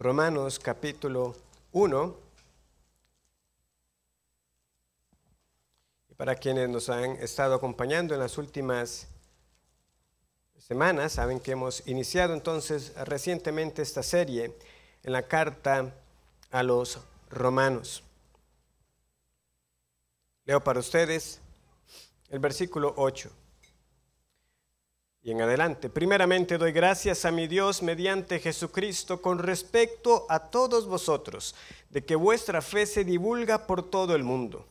Romanos capítulo 1. Y para quienes nos han estado acompañando en las últimas semanas, saben que hemos iniciado entonces recientemente esta serie en la carta a los romanos. Leo para ustedes el versículo 8 y en adelante. Primeramente doy gracias a mi Dios mediante Jesucristo con respecto a todos vosotros, de que vuestra fe se divulga por todo el mundo,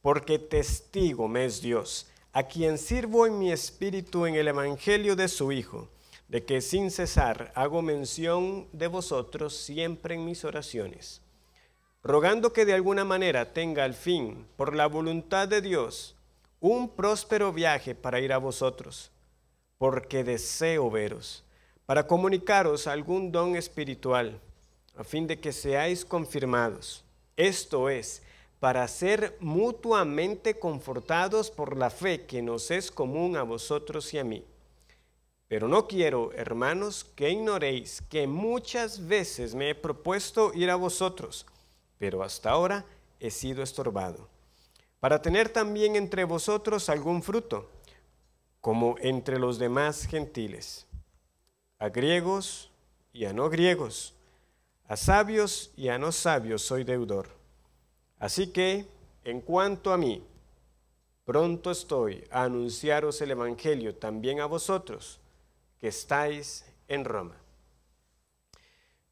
porque testigo me es Dios, a quien sirvo en mi espíritu en el evangelio de su Hijo, de que sin cesar hago mención de vosotros siempre en mis oraciones, rogando que de alguna manera tenga al fin, por la voluntad de Dios, un próspero viaje para ir a vosotros, porque deseo veros, para comunicaros algún don espiritual, a fin de que seáis confirmados, esto es, para ser mutuamente confortados por la fe que nos es común a vosotros y a mí. Pero no quiero, hermanos, que ignoréis que muchas veces me he propuesto ir a vosotros, pero hasta ahora he sido estorbado, para tener también entre vosotros algún fruto, como entre los demás gentiles, a griegos y a no griegos, a sabios y a no sabios soy deudor. Así que, en cuanto a mí, pronto estoy a anunciaros el evangelio también a vosotros, que estáis en Roma.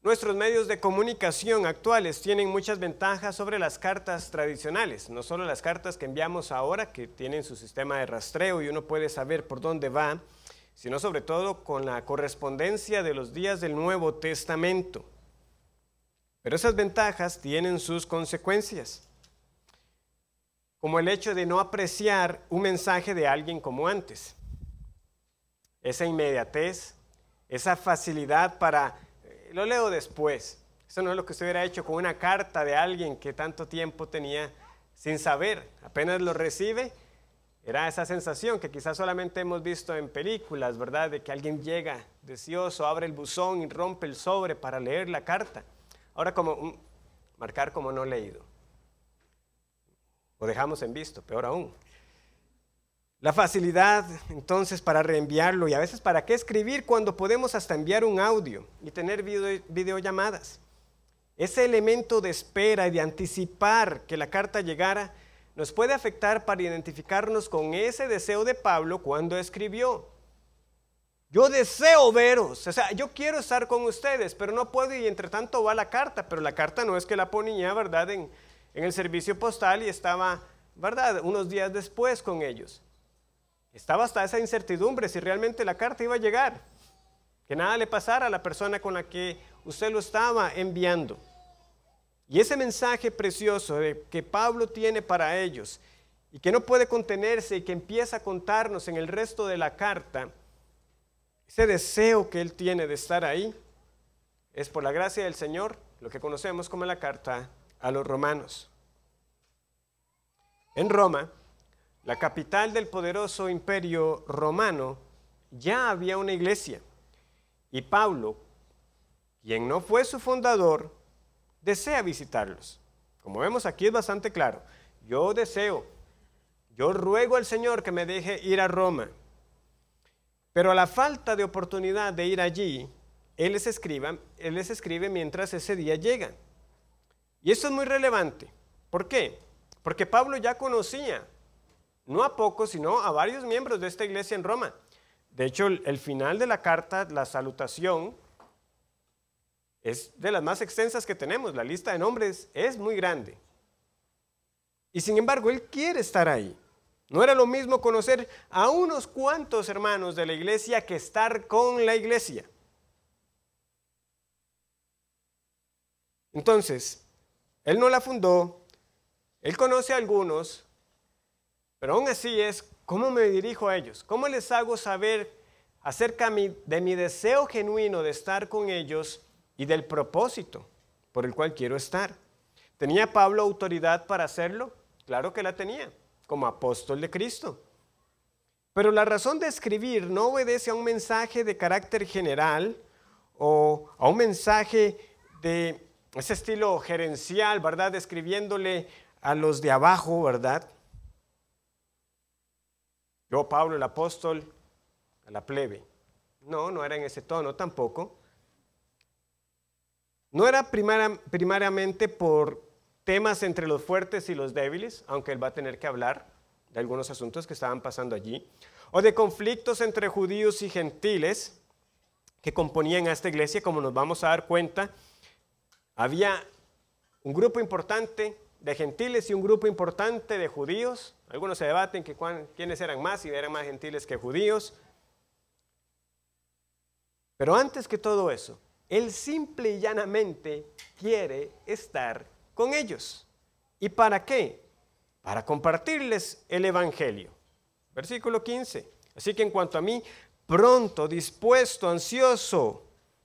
Nuestros medios de comunicación actuales tienen muchas ventajas sobre las cartas tradicionales, no solo las cartas que enviamos ahora, que tienen su sistema de rastreo y uno puede saber por dónde va, sino sobre todo con la correspondencia de los días del Nuevo Testamento. Pero esas ventajas tienen sus consecuencias, como el hecho de no apreciar un mensaje de alguien como antes. Esa inmediatez, esa facilidad para... Lo leo después. Eso no es lo que usted hubiera hecho con una carta de alguien que tanto tiempo tenía sin saber. Apenas lo recibe, era esa sensación que quizás solamente hemos visto en películas, ¿verdad? De que alguien llega deseoso, abre el buzón y rompe el sobre para leer la carta. Ahora como marcar como no leído. O dejamos en visto, peor aún. La facilidad, entonces, para reenviarlo y a veces para qué escribir cuando podemos hasta enviar un audio y tener videollamadas. Ese elemento de espera y de anticipar que la carta llegara nos puede afectar para identificarnos con ese deseo de Pablo cuando escribió. Yo deseo veros, o sea, yo quiero estar con ustedes, pero no puedo y entre tanto va la carta, pero la carta no es que la ponía, ¿verdad?, en el servicio postal y estaba, ¿verdad?, unos días después con ellos. Estaba hasta esa incertidumbre si realmente la carta iba a llegar, que nada le pasara a la persona con la que usted lo estaba enviando. Y ese mensaje precioso que Pablo tiene para ellos y que no puede contenerse y que empieza a contarnos en el resto de la carta, ese deseo que él tiene de estar ahí, es por la gracia del Señor, lo que conocemos como la carta a los romanos. En Roma, la capital del poderoso imperio romano, ya había una iglesia. Y Pablo, quien no fue su fundador, desea visitarlos. Como vemos aquí es bastante claro. Yo ruego al Señor que me deje ir a Roma. Pero a la falta de oportunidad de ir allí, Él les escribe mientras ese día llega. Y esto es muy relevante. ¿Por qué? Porque Pablo ya conocía no a pocos, sino a varios miembros de esta iglesia en Roma. De hecho, el final de la carta, la salutación, es de las más extensas que tenemos. La lista de nombres es muy grande. Y sin embargo, él quiere estar ahí. No era lo mismo conocer a unos cuantos hermanos de la iglesia que estar con la iglesia. Entonces, él no la fundó, él conoce a algunos, pero aún así es, ¿cómo me dirijo a ellos? ¿Cómo les hago saber acerca de mi deseo genuino de estar con ellos y del propósito por el cual quiero estar? ¿Tenía Pablo autoridad para hacerlo? Claro que la tenía, como apóstol de Cristo. Pero la razón de escribir no obedece a un mensaje de carácter general o a un mensaje de ese estilo gerencial, ¿verdad? Describiéndole a los de abajo, ¿verdad? Yo, Pablo, el apóstol, a la plebe. No, no era en ese tono tampoco. No era primariamente por temas entre los fuertes y los débiles, aunque él va a tener que hablar de algunos asuntos que estaban pasando allí, o de conflictos entre judíos y gentiles que componían a esta iglesia. Como nos vamos a dar cuenta, había un grupo importante de gentiles y un grupo importante de judíos. Algunos se debaten que quiénes eran más, si eran más gentiles que judíos. Pero antes que todo eso, él simple y llanamente quiere estar con ellos. ¿Y para qué? Para compartirles el evangelio. Versículo 15. Así que en cuanto a mí, pronto, dispuesto, ansioso,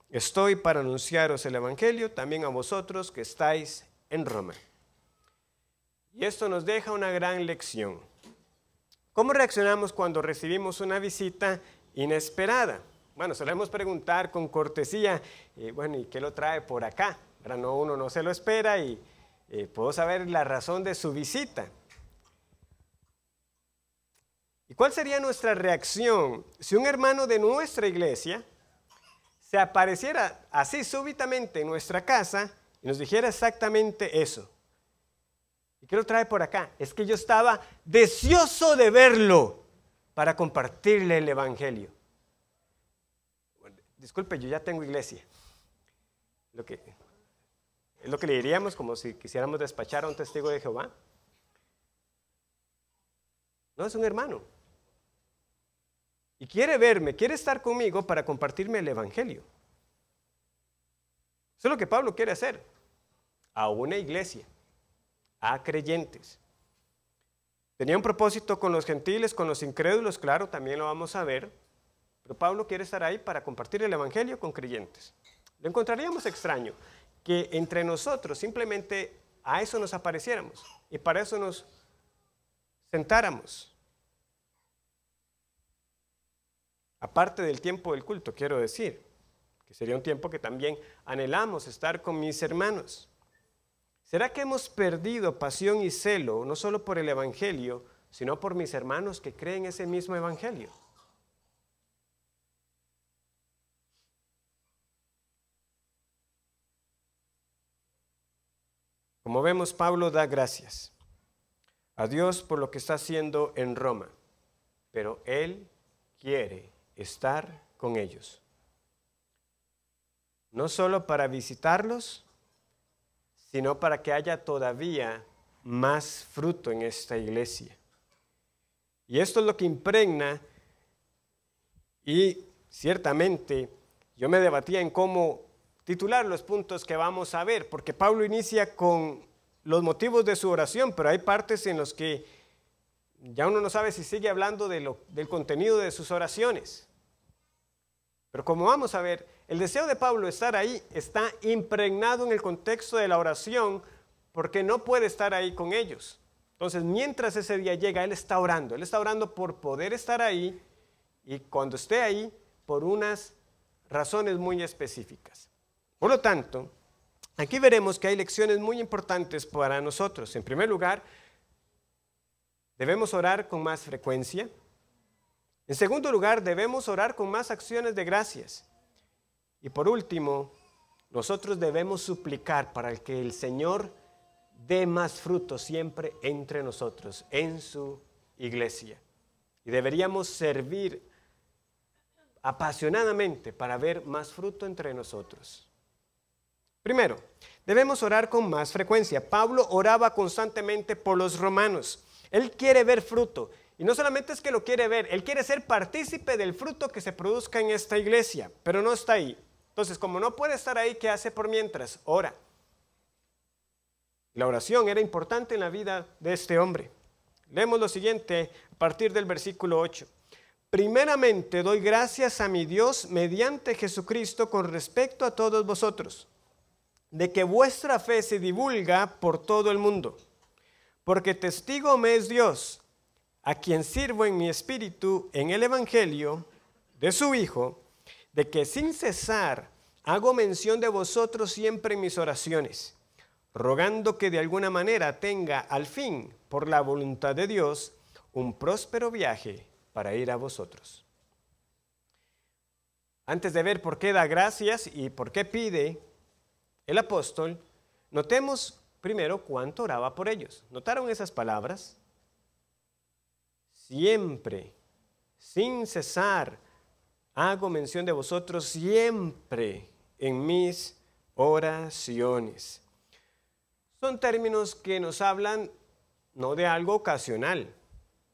estoy para anunciaros el evangelio también a vosotros que estáis en Roma. Y esto nos deja una gran lección. ¿Cómo reaccionamos cuando recibimos una visita inesperada? Bueno, solemos preguntar con cortesía, bueno, ¿y qué lo trae por acá? Ahora no, uno no se lo espera y puedo saber la razón de su visita. ¿Y cuál sería nuestra reacción si un hermano de nuestra iglesia se apareciera así súbitamente en nuestra casa y nos dijera exactamente eso? ¿Y qué lo trae por acá? Es que yo estaba deseoso de verlo para compartirle el evangelio. Disculpe, yo ya tengo iglesia. Es lo que le diríamos como si quisiéramos despachar a un testigo de Jehová. No, es un hermano. Y quiere verme, quiere estar conmigo para compartirme el evangelio. Eso es lo que Pablo quiere hacer a una iglesia, a creyentes. Tenía un propósito con los gentiles, con los incrédulos, claro, también lo vamos a ver. Pero Pablo quiere estar ahí para compartir el evangelio con creyentes. Lo encontraríamos extraño que entre nosotros simplemente a eso nos apareciéramos y para eso nos sentáramos. Aparte del tiempo del culto, quiero decir, que sería un tiempo que también anhelamos estar con mis hermanos. ¿Será que hemos perdido pasión y celo, no solo por el evangelio, sino por mis hermanos que creen ese mismo evangelio? Como vemos, Pablo da gracias a Dios por lo que está haciendo en Roma, pero él quiere estar con ellos. No solo para visitarlos, sino para que haya todavía más fruto en esta iglesia. Y esto es lo que impregna, y ciertamente yo me debatía en cómo titular los puntos que vamos a ver, porque Pablo inicia con los motivos de su oración, pero hay partes en los que ya uno no sabe si sigue hablando del contenido de sus oraciones. Pero como vamos a ver, el deseo de Pablo estar ahí está impregnado en el contexto de la oración, porque no puede estar ahí con ellos. Entonces, mientras ese día llega, él está orando por poder estar ahí, y cuando esté ahí, por unas razones muy específicas. Por lo tanto, aquí veremos que hay lecciones muy importantes para nosotros. En primer lugar, debemos orar con más frecuencia. En segundo lugar, debemos orar con más acciones de gracias. Y por último, nosotros debemos suplicar para que el Señor dé más fruto siempre entre nosotros, en su iglesia. Y deberíamos servir apasionadamente para ver más fruto entre nosotros. Primero, debemos orar con más frecuencia. Pablo oraba constantemente por los romanos. Él quiere ver fruto. Y no solamente es que lo quiere ver, él quiere ser partícipe del fruto que se produzca en esta iglesia, pero no está ahí. Entonces, como no puede estar ahí, ¿qué hace por mientras? Ora. La oración era importante en la vida de este hombre. Leemos lo siguiente a partir del versículo 8. Primeramente doy gracias a mi Dios mediante Jesucristo con respecto a todos vosotros, de que vuestra fe se divulga por todo el mundo, porque testigo me es Dios, a quien sirvo en mi espíritu en el evangelio de su Hijo, de que sin cesar hago mención de vosotros siempre en mis oraciones, rogando que de alguna manera tenga al fin, por la voluntad de Dios, un próspero viaje para ir a vosotros. Antes de ver por qué da gracias y por qué pide el apóstol, notemos primero cuánto oraba por ellos. ¿Notaron esas palabras? Siempre, sin cesar, hago mención de vosotros siempre en mis oraciones. Son términos que nos hablan no de algo ocasional,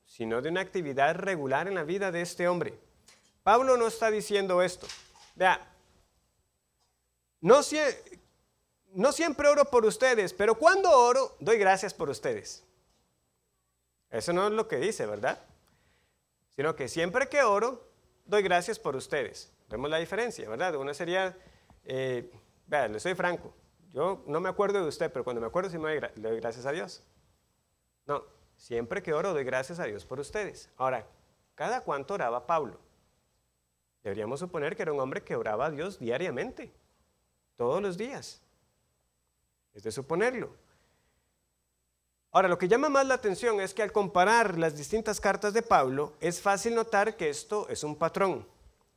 sino de una actividad regular en la vida de este hombre. Pablo no está diciendo esto. Vea, no siempre oro por ustedes, pero cuando oro, doy gracias por ustedes. Eso no es lo que dice, ¿verdad? Sino que siempre que oro, doy gracias por ustedes. Vemos la diferencia, ¿verdad? Uno sería, vea, le soy franco, yo no me acuerdo de usted, pero cuando me acuerdo sí le doy gracias a Dios. No, siempre que oro, doy gracias a Dios por ustedes. Ahora, ¿cada cuánto oraba Pablo? Deberíamos suponer que era un hombre que oraba a Dios diariamente, todos los días. Es de suponerlo. Ahora, lo que llama más la atención es que al comparar las distintas cartas de Pablo, es fácil notar que esto es un patrón.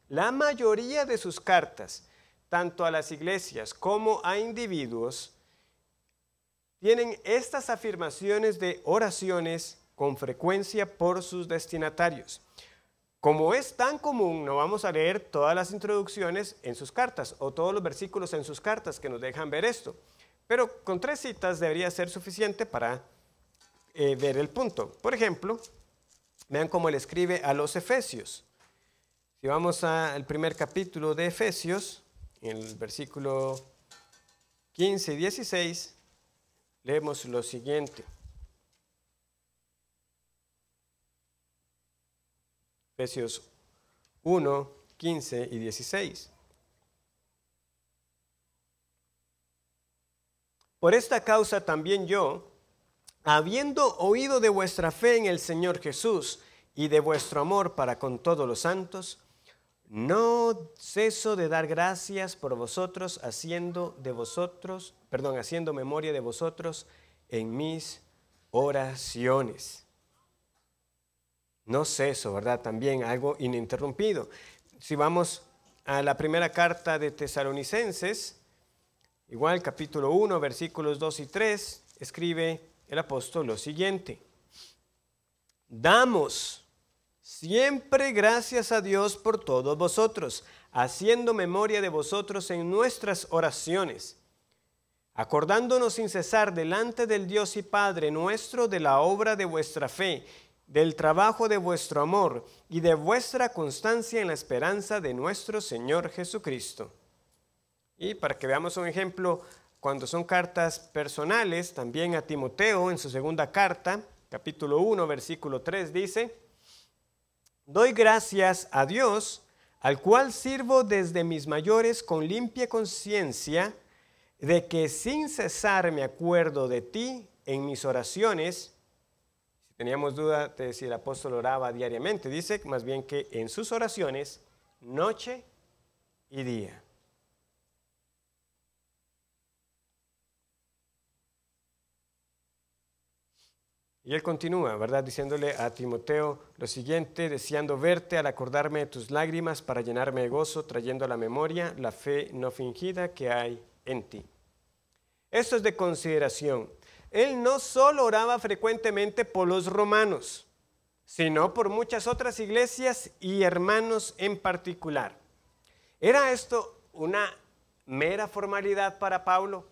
La mayoría de sus cartas, tanto a las iglesias como a individuos, tienen estas afirmaciones de oraciones con frecuencia por sus destinatarios. Como es tan común, no vamos a leer todas las introducciones en sus cartas o todos los versículos en sus cartas que nos dejan ver esto, pero con 3 citas debería ser suficiente para ver el punto. Por ejemplo, vean cómo él escribe a los Efesios. Si vamos al primer capítulo de Efesios, en el versículo 15 y 16, leemos lo siguiente. Efesios 1, 15 y 16. Por esta causa también yo, habiendo oído de vuestra fe en el Señor Jesús y de vuestro amor para con todos los santos, no ceso de dar gracias por vosotros, haciendo memoria de vosotros en mis oraciones. No ceso, ¿verdad? También algo ininterrumpido. Si vamos a la primera carta de Tesalonicenses, igual capítulo 1, versículos 2 y 3, escribe el apóstol lo siguiente. Damos siempre gracias a Dios por todos vosotros, haciendo memoria de vosotros en nuestras oraciones, acordándonos sin cesar delante del Dios y Padre nuestro de la obra de vuestra fe, del trabajo de vuestro amor y de vuestra constancia en la esperanza de nuestro Señor Jesucristo. Y para que veamos un ejemplo, cuando son cartas personales, también a Timoteo en su segunda carta, capítulo 1, versículo 3 dice, doy gracias a Dios, al cual sirvo desde mis mayores con limpia conciencia, de que sin cesar me acuerdo de ti en mis oraciones. Si teníamos duda de si el apóstol oraba diariamente, dice más bien que en sus oraciones, noche y día. Y él continúa, ¿verdad? Diciéndole a Timoteo lo siguiente, deseando verte al acordarme de tus lágrimas para llenarme de gozo, trayendo a la memoria la fe no fingida que hay en ti. Esto es de consideración. Él no solo oraba frecuentemente por los romanos, sino por muchas otras iglesias y hermanos en particular. ¿Era esto una mera formalidad para Pablo?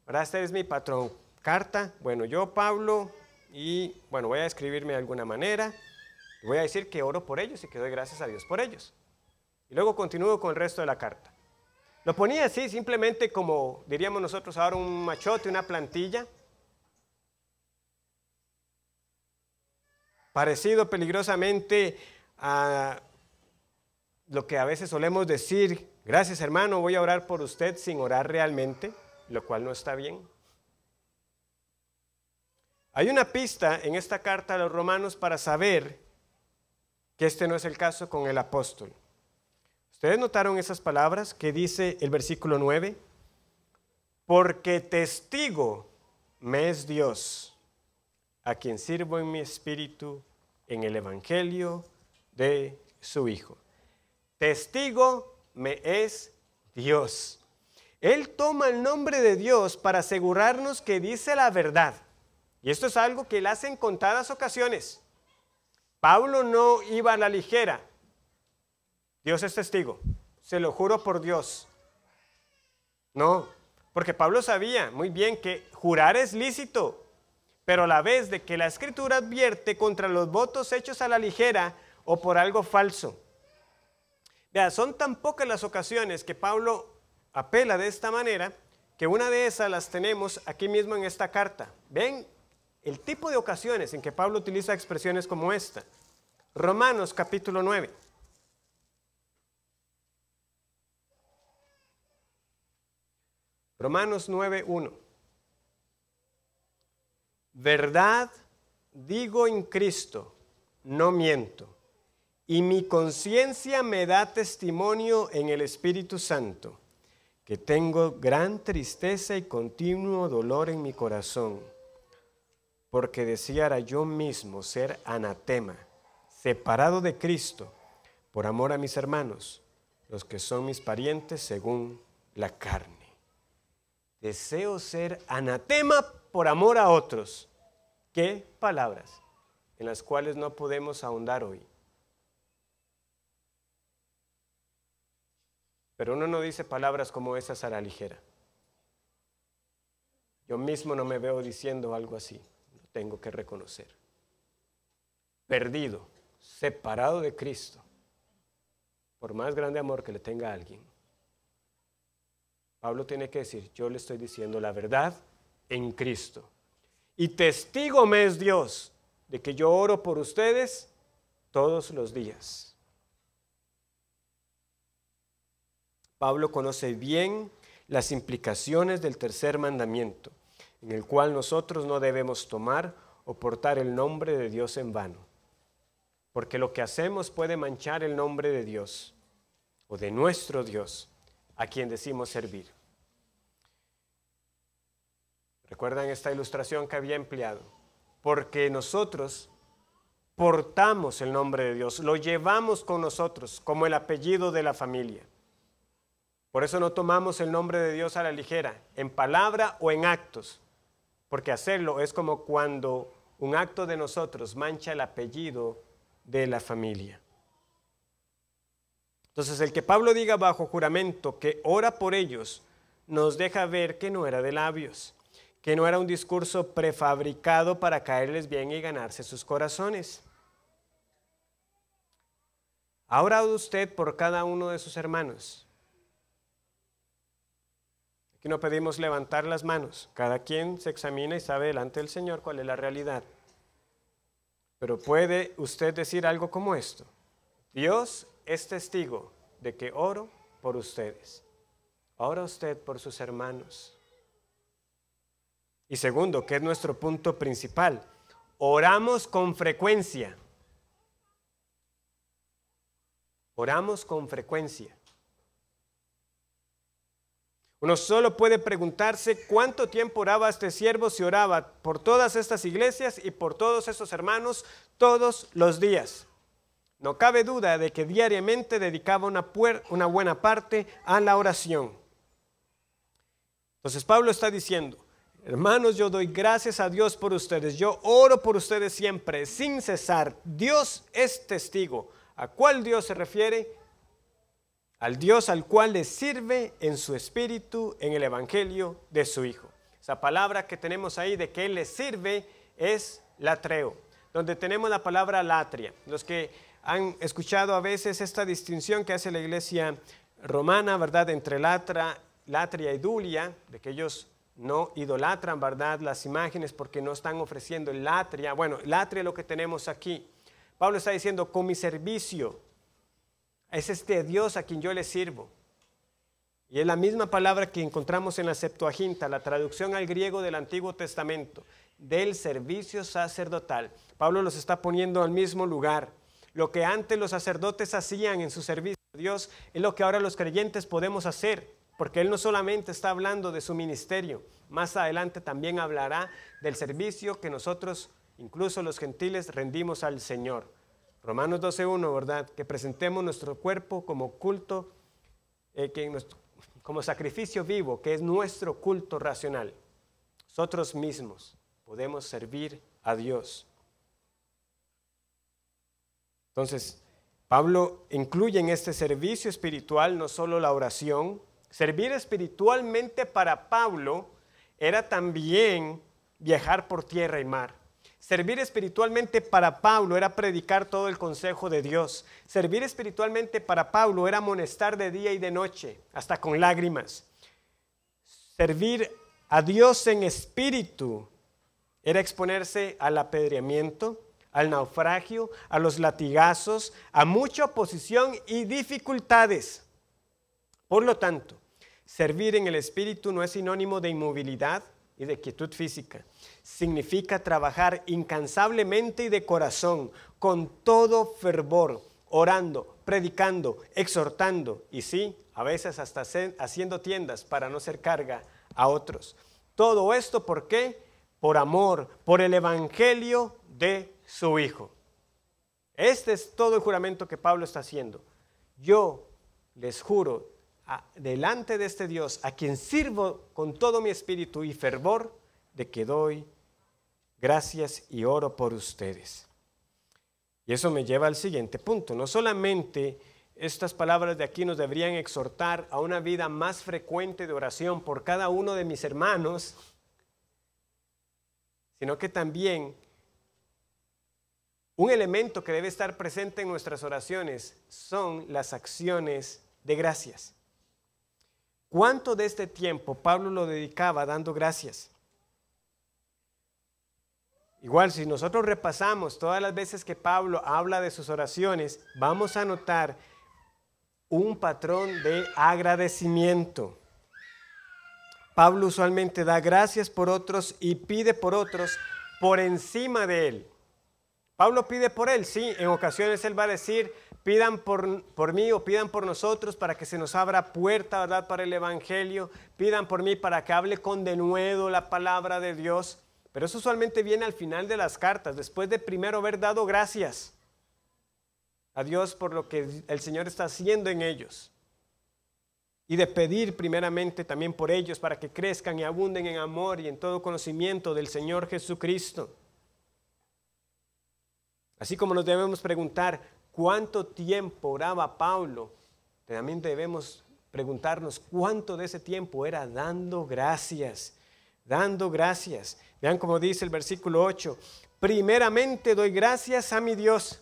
¿Verdad? Este es mi patrón. Carta, bueno, yo Pablo... Y bueno, voy a escribirme de alguna manera, voy a decir que oro por ellos y que doy gracias a Dios por ellos. Y luego continúo con el resto de la carta. Lo ponía así, simplemente como diríamos nosotros ahora un machote, una plantilla. Parecido peligrosamente a lo que a veces solemos decir, gracias hermano, voy a orar por usted sin orar realmente, lo cual no está bien. Hay una pista en esta carta a los romanos para saber que este no es el caso con el apóstol. ¿Ustedes notaron esas palabras que dice el versículo 9? Porque testigo me es Dios, a quien sirvo en mi espíritu en el evangelio de su Hijo. Testigo me es Dios. Él toma el nombre de Dios para asegurarnos que dice la verdad. Y esto es algo que él hace en contadas ocasiones. Pablo no iba a la ligera. Dios es testigo, se lo juro por Dios. No, porque Pablo sabía muy bien que jurar es lícito, pero a la vez de que la Escritura advierte contra los votos hechos a la ligera o por algo falso. Vea, son tan pocas las ocasiones que Pablo apela de esta manera, que una de esas las tenemos aquí mismo en esta carta. ¿Ven el tipo de ocasiones en que Pablo utiliza expresiones como esta? Romanos capítulo 9. Romanos 9:1. Verdad digo en Cristo, no miento, y mi conciencia me da testimonio en el Espíritu Santo, que tengo gran tristeza y continuo dolor en mi corazón, porque deseara yo mismo ser anatema, separado de Cristo, por amor a mis hermanos, los que son mis parientes según la carne. Deseo ser anatema por amor a otros. ¿Qué palabras en las cuales no podemos ahondar hoy? Pero uno no dice palabras como esas a la ligera. Yo mismo no me veo diciendo algo así, lo tengo que reconocer. Perdido, separado de Cristo, por más grande amor que le tenga a alguien. Pablo tiene que decir, yo le estoy diciendo la verdad en Cristo. Y testigo me es Dios de que yo oro por ustedes todos los días. Pablo conoce bien las implicaciones del tercer mandamiento, en el cual nosotros no debemos tomar o portar el nombre de Dios en vano, porque lo que hacemos puede manchar el nombre de Dios o de nuestro Dios, a quien decimos servir. ¿Recuerdan esta ilustración que había empleado? Porque nosotros portamos el nombre de Dios, lo llevamos con nosotros como el apellido de la familia. Por eso no tomamos el nombre de Dios a la ligera, en palabra o en actos, porque hacerlo es como cuando un acto de nosotros mancha el apellido de la familia. Entonces, el que Pablo diga bajo juramento que ora por ellos, nos deja ver que no era de labios, que no era un discurso prefabricado para caerles bien y ganarse sus corazones. ¿Ha orado usted por cada uno de sus hermanos? Aquí no pedimos levantar las manos, cada quien se examina y sabe delante del Señor cuál es la realidad. Pero puede usted decir algo como esto: Dios es testigo de que oro por ustedes. ¿Ora usted por sus hermanos? Y segundo, que es nuestro punto principal, oramos con frecuencia. Oramos con frecuencia. Uno solo puede preguntarse cuánto tiempo oraba este siervo si oraba por todas estas iglesias y por todos esos hermanos todos los días. No cabe duda de que diariamente dedicaba una buena parte a la oración. Entonces Pablo está diciendo, hermanos, yo doy gracias a Dios por ustedes, yo oro por ustedes siempre, sin cesar. Dios es testigo. ¿A cuál Dios se refiere? Al Dios al cual le sirve en su espíritu en el evangelio de su Hijo. Esa palabra que tenemos ahí de que Él le sirve es latreo, donde tenemos la palabra latria. Los que han escuchado a veces esta distinción que hace la iglesia romana, ¿verdad?, entre latria y dulia, de que ellos no idolatran, ¿verdad?, las imágenes porque no están ofreciendo latria. Bueno, latria es lo que tenemos aquí. Pablo está diciendo, con mi servicio, es este Dios a quien yo le sirvo. Y es la misma palabra que encontramos en la Septuaginta, la traducción al griego del Antiguo Testamento, del servicio sacerdotal. Pablo los está poniendo al mismo lugar. Lo que antes los sacerdotes hacían en su servicio Dios es lo que ahora los creyentes podemos hacer, porque Él no solamente está hablando de su ministerio, más adelante también hablará del servicio que nosotros, incluso los gentiles, rendimos al Señor. Romanos 12:1, ¿verdad? Que presentemos nuestro cuerpo como culto, como sacrificio vivo, que es nuestro culto racional. Nosotros mismos podemos servir a Dios. Entonces, Pablo incluye en este servicio espiritual no solo la oración. Servir espiritualmente para Pablo era también viajar por tierra y mar. Servir espiritualmente para Pablo era predicar todo el consejo de Dios. Servir espiritualmente para Pablo era amonestar de día y de noche, hasta con lágrimas. Servir a Dios en espíritu era exponerse al apedreamiento, al naufragio, a los latigazos, a mucha oposición y dificultades. Por lo tanto, servir en el espíritu no es sinónimo de inmovilidad y de quietud física. Significa trabajar incansablemente y de corazón, con todo fervor, orando, predicando, exhortando y sí, a veces hasta haciendo tiendas para no ser carga a otros. Todo esto, ¿por qué? Por amor, por el evangelio de su Hijo. Este es todo el juramento que Pablo está haciendo. Yo les juro delante de este Dios, a quien sirvo con todo mi espíritu y fervor, de que doy gracias y oro por ustedes. Y eso me lleva al siguiente punto. No solamente estas palabras de aquí nos deberían exhortar a una vida más frecuente de oración por cada uno de mis hermanos, sino que también un elemento que debe estar presente en nuestras oraciones son las acciones de gracias. ¿Cuánto de este tiempo Pablo lo dedicaba dando gracias? Igual, si nosotros repasamos todas las veces que Pablo habla de sus oraciones, vamos a notar un patrón de agradecimiento. Pablo usualmente da gracias por otros y pide por otros por encima de él. Pablo pide por él, sí, en ocasiones él va a decir, pidan por mí o pidan por nosotros para que se nos abra puerta, ¿verdad?, para el evangelio, pidan por mí para que hable con denuedo la palabra de Dios, pero eso usualmente viene al final de las cartas, después de primero haber dado gracias a Dios por lo que el Señor está haciendo en ellos y de pedir primeramente también por ellos para que crezcan y abunden en amor y en todo conocimiento del Señor Jesucristo. Así como nos debemos preguntar cuánto tiempo oraba Pablo, también debemos preguntarnos cuánto de ese tiempo era dando gracias, dando gracias. Vean cómo dice el versículo 8, primeramente doy gracias a mi Dios.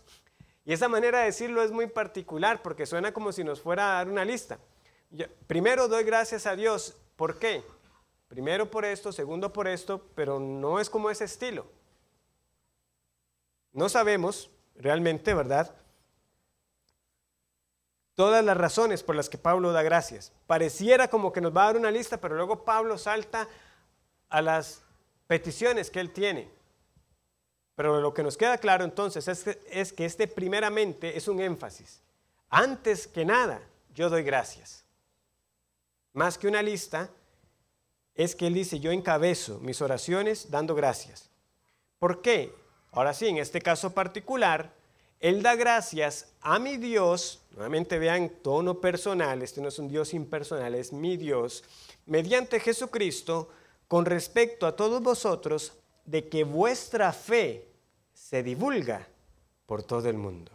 Y esa manera de decirlo es muy particular porque suena como si nos fuera a dar una lista. Primero doy gracias a Dios, ¿por qué? Primero por esto, segundo por esto, pero no es como ese estilo. No sabemos realmente, ¿verdad?, todas las razones por las que Pablo da gracias. Pareciera como que nos va a dar una lista, pero luego Pablo salta a las peticiones que él tiene. Pero lo que nos queda claro entonces es que este primeramente es un énfasis. Antes que nada, yo doy gracias. Más que una lista, es que él dice, yo encabezo mis oraciones dando gracias. ¿Por qué? Ahora sí, en este caso particular, él da gracias a mi Dios, nuevamente vean tono personal, este no es un Dios impersonal, es mi Dios, mediante Jesucristo, con respecto a todos vosotros, de que vuestra fe se divulga por todo el mundo.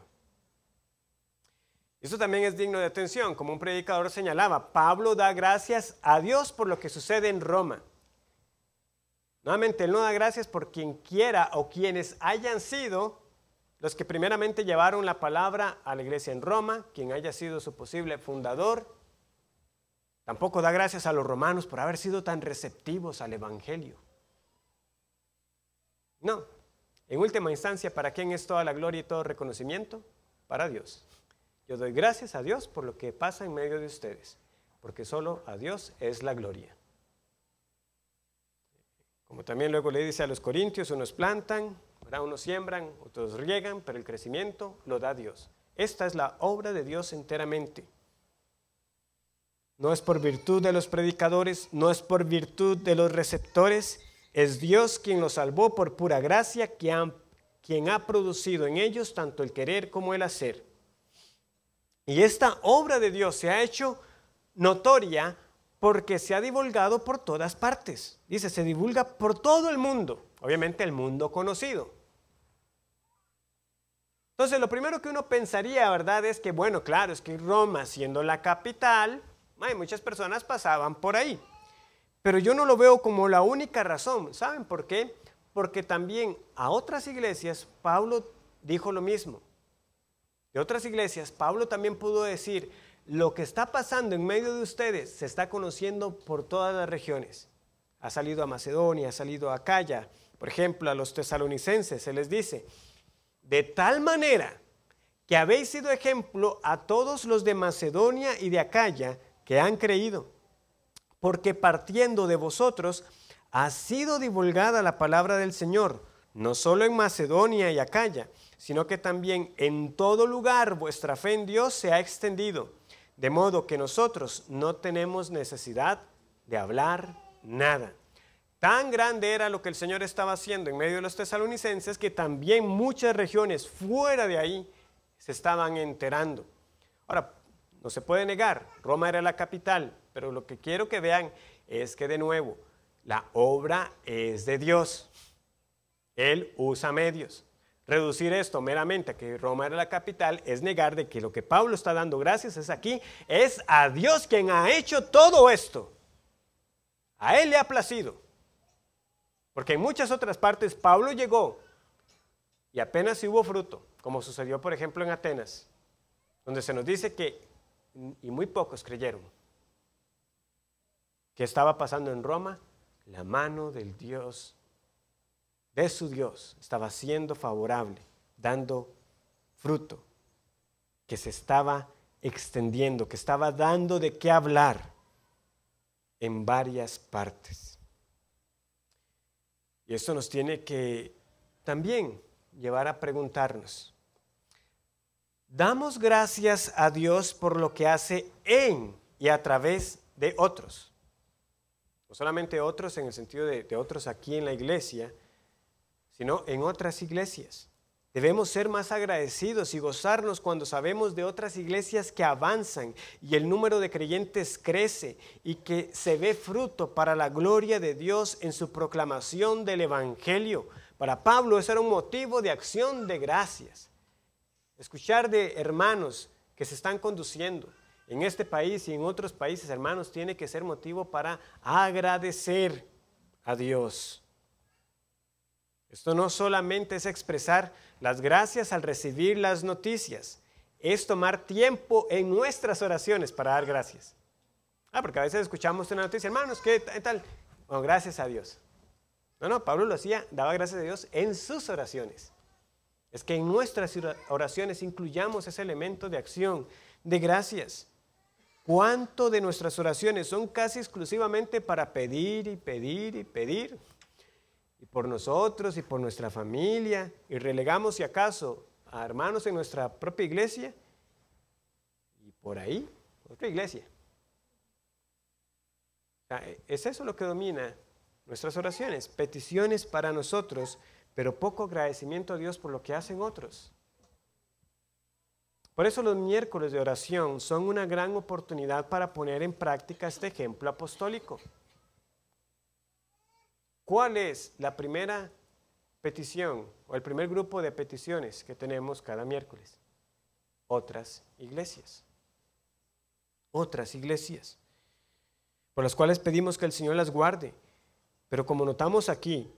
Esto también es digno de atención, como un predicador señalaba, Pablo da gracias a Dios por lo que sucede en Roma. Nuevamente, él no da gracias por quien quiera o quienes hayan sido los que primeramente llevaron la palabra a la iglesia en Roma, quien haya sido su posible fundador. Tampoco da gracias a los romanos por haber sido tan receptivos al evangelio. No, en última instancia, ¿para quién es toda la gloria y todo reconocimiento? Para Dios. Yo doy gracias a Dios por lo que pasa en medio de ustedes, porque solo a Dios es la gloria. Como también luego le dice a los corintios, unos plantan, unos siembran, otros riegan, pero el crecimiento lo da Dios. Esta es la obra de Dios enteramente. No es por virtud de los predicadores, no es por virtud de los receptores, es Dios quien los salvó por pura gracia, quien ha producido en ellos tanto el querer como el hacer. Y esta obra de Dios se ha hecho notoria porque se ha divulgado por todas partes. Dice, se divulga por todo el mundo, obviamente el mundo conocido. Entonces, lo primero que uno pensaría, ¿verdad? Es que, bueno, claro, es que Roma, siendo la capital, muchas personas pasaban por ahí. Pero yo no lo veo como la única razón. ¿Saben por qué? Porque también a otras iglesias Pablo dijo lo mismo. De otras iglesias, Pablo también pudo decir, lo que está pasando en medio de ustedes se está conociendo por todas las regiones. Ha salido a Macedonia, ha salido a Acaya. Por ejemplo, a los tesalonicenses se les dice, de tal manera que habéis sido ejemplo a todos los de Macedonia y de Acaya que han creído, porque partiendo de vosotros ha sido divulgada la palabra del Señor, no solo en Macedonia y Acaya, sino que también en todo lugar vuestra fe en Dios se ha extendido, de modo que nosotros no tenemos necesidad de hablar nada. Tan grande era lo que el Señor estaba haciendo en medio de los tesalonicenses que también muchas regiones fuera de ahí se estaban enterando. Ahora, no se puede negar, Roma era la capital, pero lo que quiero que vean es que de nuevo, la obra es de Dios. Él usa medios. Reducir esto meramente a que Roma era la capital es negar de que lo que Pablo está dando gracias es aquí, es a Dios quien ha hecho todo esto. A Él le ha placido. Porque en muchas otras partes Pablo llegó y apenas si hubo fruto, como sucedió por ejemplo en Atenas, donde se nos dice que, y muy pocos creyeron, que estaba pasando en Roma, la mano del Dios, de su Dios, estaba siendo favorable, dando fruto, que se estaba extendiendo, que estaba dando de qué hablar en varias partes. Y esto nos tiene que también llevar a preguntarnos, ¿damos gracias a Dios por lo que hace en y a través de otros? No solamente otros en el sentido de otros aquí en la iglesia, sino en otras iglesias. Debemos ser más agradecidos y gozarnos cuando sabemos de otras iglesias que avanzan y el número de creyentes crece y que se ve fruto para la gloria de Dios en su proclamación del evangelio. Para Pablo eso era un motivo de acción de gracias. Escuchar de hermanos que se están conduciendo en este país y en otros países, hermanos, tiene que ser motivo para agradecer a Dios. Esto no solamente es expresar las gracias al recibir las noticias, es tomar tiempo en nuestras oraciones para dar gracias. Porque a veces escuchamos una noticia, hermanos, ¿qué tal? Bueno, gracias a Dios. No, Pablo lo hacía, daba gracias a Dios en sus oraciones. Es que en nuestras oraciones incluyamos ese elemento de acción, de gracias. ¿Cuánto de nuestras oraciones son casi exclusivamente para pedir y pedir y pedir? Y por nosotros y por nuestra familia, y relegamos si acaso a hermanos en nuestra propia iglesia y por ahí otra iglesia. Es eso lo que domina nuestras oraciones, peticiones para nosotros, pero poco agradecimiento a Dios por lo que hacen otros. Por eso los miércoles de oración son una gran oportunidad para poner en práctica este ejemplo apostólico. ¿Cuál es la primera petición o el primer grupo de peticiones que tenemos cada miércoles? Otras iglesias. Otras iglesias, por las cuales pedimos que el Señor las guarde. Pero como notamos aquí,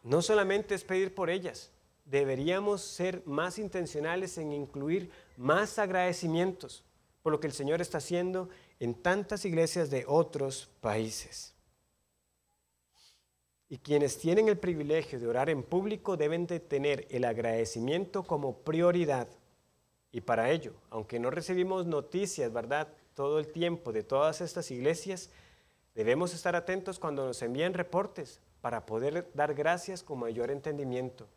no solamente es pedir por ellas, deberíamos ser más intencionales en incluir más agradecimientos por lo que el Señor está haciendo en tantas iglesias de otros países. Y quienes tienen el privilegio de orar en público deben de tener el agradecimiento como prioridad. Y para ello, aunque no recibimos noticias, ¿verdad?, todo el tiempo de todas estas iglesias, debemos estar atentos cuando nos envíen reportes para poder dar gracias con mayor entendimiento.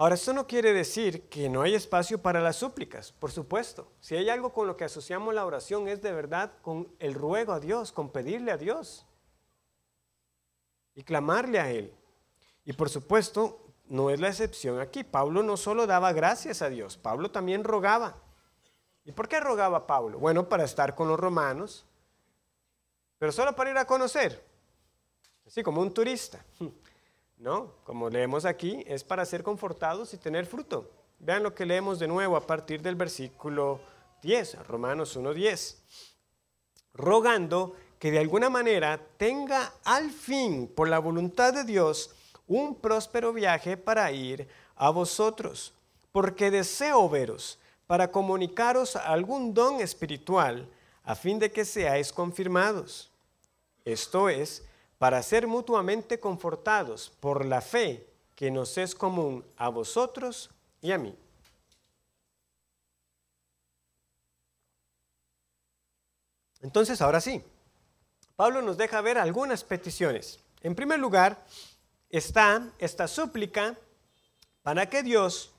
Ahora, esto no quiere decir que no hay espacio para las súplicas, por supuesto. Si hay algo con lo que asociamos la oración es de verdad con el ruego a Dios, con pedirle a Dios y clamarle a Él. Y por supuesto, no es la excepción aquí. Pablo no solo daba gracias a Dios, Pablo también rogaba. ¿Y por qué rogaba Pablo? Bueno, para estar con los romanos, pero solo para ir a conocer, así como un turista. No, como leemos aquí, es para ser confortados y tener fruto. Vean lo que leemos de nuevo a partir del versículo 10, Romanos 1:10. Rogando que de alguna manera tenga al fin, por la voluntad de Dios, un próspero viaje para ir a vosotros, porque deseo veros, para comunicaros algún don espiritual, a fin de que seáis confirmados. Esto es, para ser mutuamente confortados por la fe que nos es común a vosotros y a mí. Entonces, ahora sí, Pablo nos deja ver algunas peticiones. En primer lugar, está esta súplica para que Dios,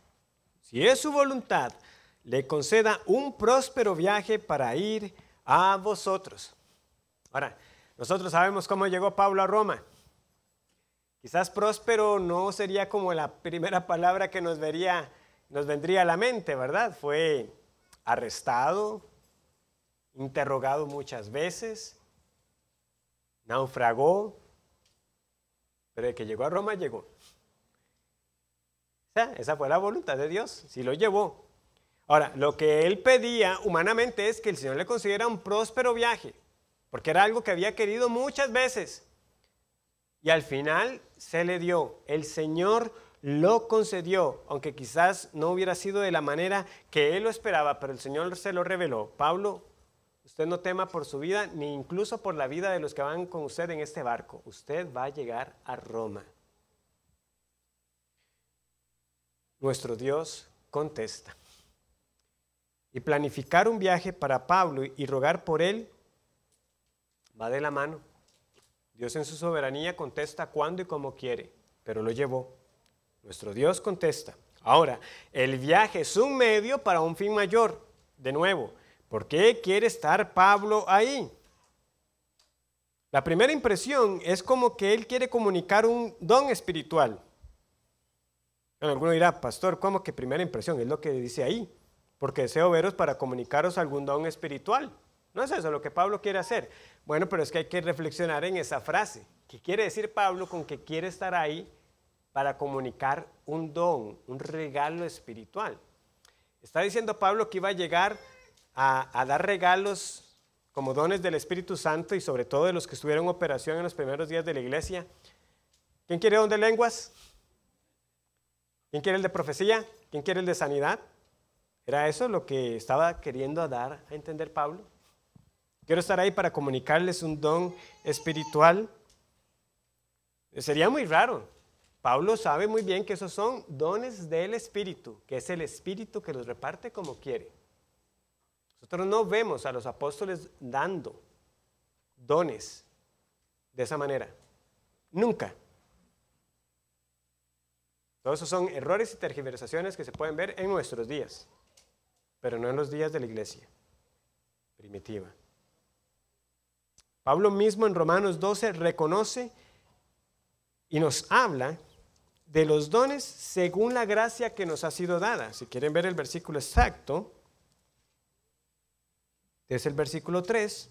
si es su voluntad, le conceda un próspero viaje para ir a vosotros. Ahora, nosotros sabemos cómo llegó Pablo a Roma. Quizás próspero no sería como la primera palabra que nos vendría a la mente, ¿verdad? Fue arrestado, interrogado muchas veces, naufragó, pero de que llegó a Roma, llegó. O sea, esa fue la voluntad de Dios, sí lo llevó. Ahora, lo que él pedía humanamente es que el Señor le concediera un próspero viaje, porque era algo que había querido muchas veces. Y al final se le dio. El Señor lo concedió, aunque quizás no hubiera sido de la manera que él lo esperaba, pero el Señor se lo reveló. Pablo, usted no tema por su vida, ni incluso por la vida de los que van con usted en este barco. Usted va a llegar a Roma. Nuestro Dios contesta. Y planificar un viaje para Pablo y rogar por él va de la mano. Dios en su soberanía contesta cuándo y cómo quiere, pero lo llevó. Nuestro Dios contesta. Ahora, el viaje es un medio para un fin mayor. De nuevo, ¿por qué quiere estar Pablo ahí? La primera impresión es como que él quiere comunicar un don espiritual. Bueno, alguno dirá, pastor, ¿cómo que primera impresión? Es lo que dice ahí. Porque deseo veros para comunicaros algún don espiritual. No es eso lo que Pablo quiere hacer. Bueno, pero es que hay que reflexionar en esa frase. ¿Qué quiere decir Pablo con que quiere estar ahí para comunicar un don, un regalo espiritual? Está diciendo Pablo que iba a llegar a dar regalos como dones del Espíritu Santo y sobre todo de los que estuvieron en operación en los primeros días de la iglesia. ¿Quién quiere don de lenguas? ¿Quién quiere el de profecía? ¿Quién quiere el de sanidad? ¿Era eso lo que estaba queriendo dar a entender Pablo? Quiero estar ahí para comunicarles un don espiritual. Sería muy raro. Pablo sabe muy bien que esos son dones del Espíritu, que es el Espíritu que los reparte como quiere. Nosotros no vemos a los apóstoles dando dones de esa manera. Nunca. Todos esos son errores y tergiversaciones que se pueden ver en nuestros días, pero no en los días de la iglesia primitiva. Pablo mismo en Romanos 12 reconoce y nos habla de los dones según la gracia que nos ha sido dada. Si quieren ver el versículo exacto, es el versículo 3,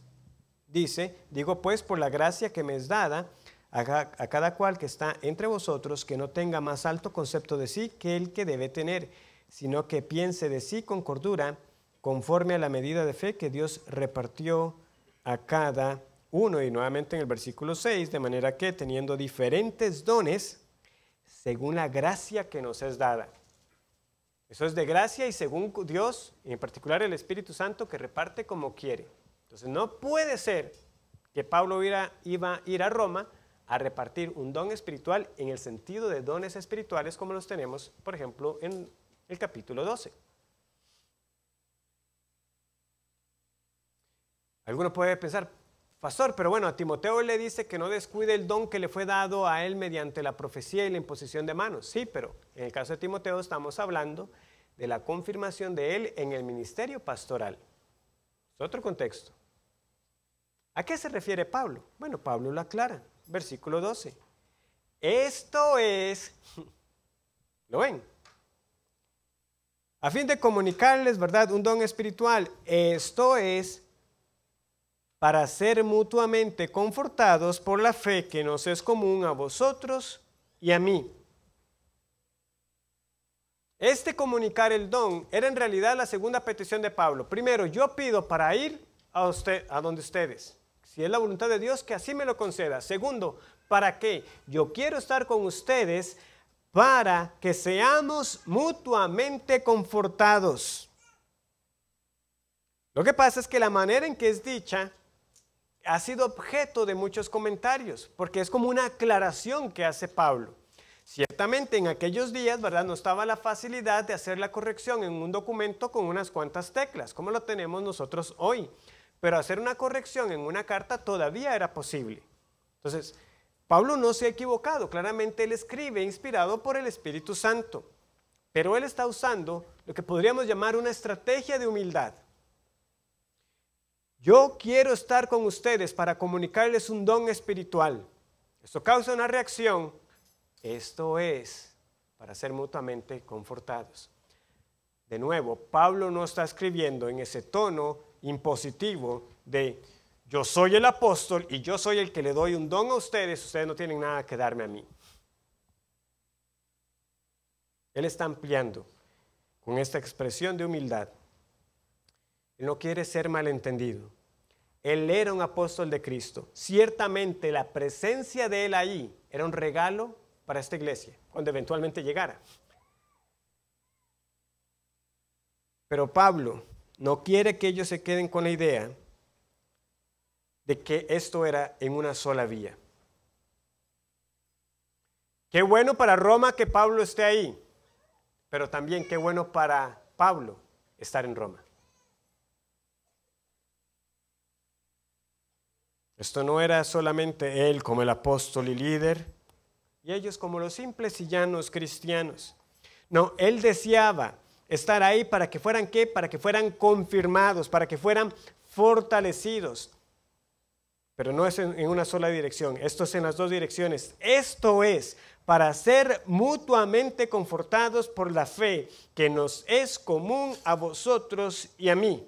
dice, digo pues por la gracia que me es dada a cada cual que está entre vosotros, que no tenga más alto concepto de sí que el que debe tener, sino que piense de sí con cordura, conforme a la medida de fe que Dios repartió a cada uno. Y nuevamente en el versículo 6, de manera que teniendo diferentes dones, según la gracia que nos es dada. Eso es de gracia y según Dios, y en particular el Espíritu Santo, que reparte como quiere. Entonces no puede ser que Pablo iba a ir a Roma a repartir un don espiritual en el sentido de dones espirituales como los tenemos, por ejemplo, en el capítulo 12. Alguno puede pensar, pastor, pero bueno, a Timoteo le dice que no descuide el don que le fue dado a él mediante la profecía y la imposición de manos. Sí, pero en el caso de Timoteo estamos hablando de la confirmación de él en el ministerio pastoral. Es otro contexto. ¿A qué se refiere Pablo? Bueno, Pablo lo aclara. Versículo 12. Esto es, ¿lo ven? A fin de comunicarles, ¿verdad?, un don espiritual. Esto es para ser mutuamente confortados por la fe que nos es común a vosotros y a mí. Este comunicar el don era en realidad la segunda petición de Pablo. Primero, yo pido para ir a donde ustedes. Si es la voluntad de Dios, que así me lo conceda. Segundo, ¿para qué? Yo quiero estar con ustedes para que seamos mutuamente confortados. Lo que pasa es que la manera en que es dicha ha sido objeto de muchos comentarios, porque es como una aclaración que hace Pablo. Ciertamente en aquellos días, ¿verdad?, no estaba la facilidad de hacer la corrección en un documento con unas cuantas teclas, como lo tenemos nosotros hoy. Pero hacer una corrección en una carta todavía era posible. Entonces, Pablo no se ha equivocado. Claramente él escribe inspirado por el Espíritu Santo. Pero él está usando lo que podríamos llamar una estrategia de humildad. Yo quiero estar con ustedes para comunicarles un don espiritual. Esto causa una reacción. Esto es para ser mutuamente confortados. De nuevo, Pablo no está escribiendo en ese tono impositivo de yo soy el apóstol y yo soy el que le doy un don a ustedes no tienen nada que darme a mí. Él está ampliando con esta expresión de humildad. Él no quiere ser malentendido. Él era un apóstol de Cristo. Ciertamente la presencia de él ahí era un regalo para esta iglesia, cuando eventualmente llegara. Pero Pablo no quiere que ellos se queden con la idea de que esto era en una sola vía. Qué bueno para Roma que Pablo esté ahí, pero también qué bueno para Pablo estar en Roma. Esto no era solamente él como el apóstol y líder, y ellos como los simples y llanos cristianos. No, él deseaba estar ahí para que fueran ¿qué? Para que fueran confirmados, para que fueran fortalecidos. Pero no es en una sola dirección, esto es en las dos direcciones. Esto es para ser mutuamente confortados por la fe que nos es común a vosotros y a mí.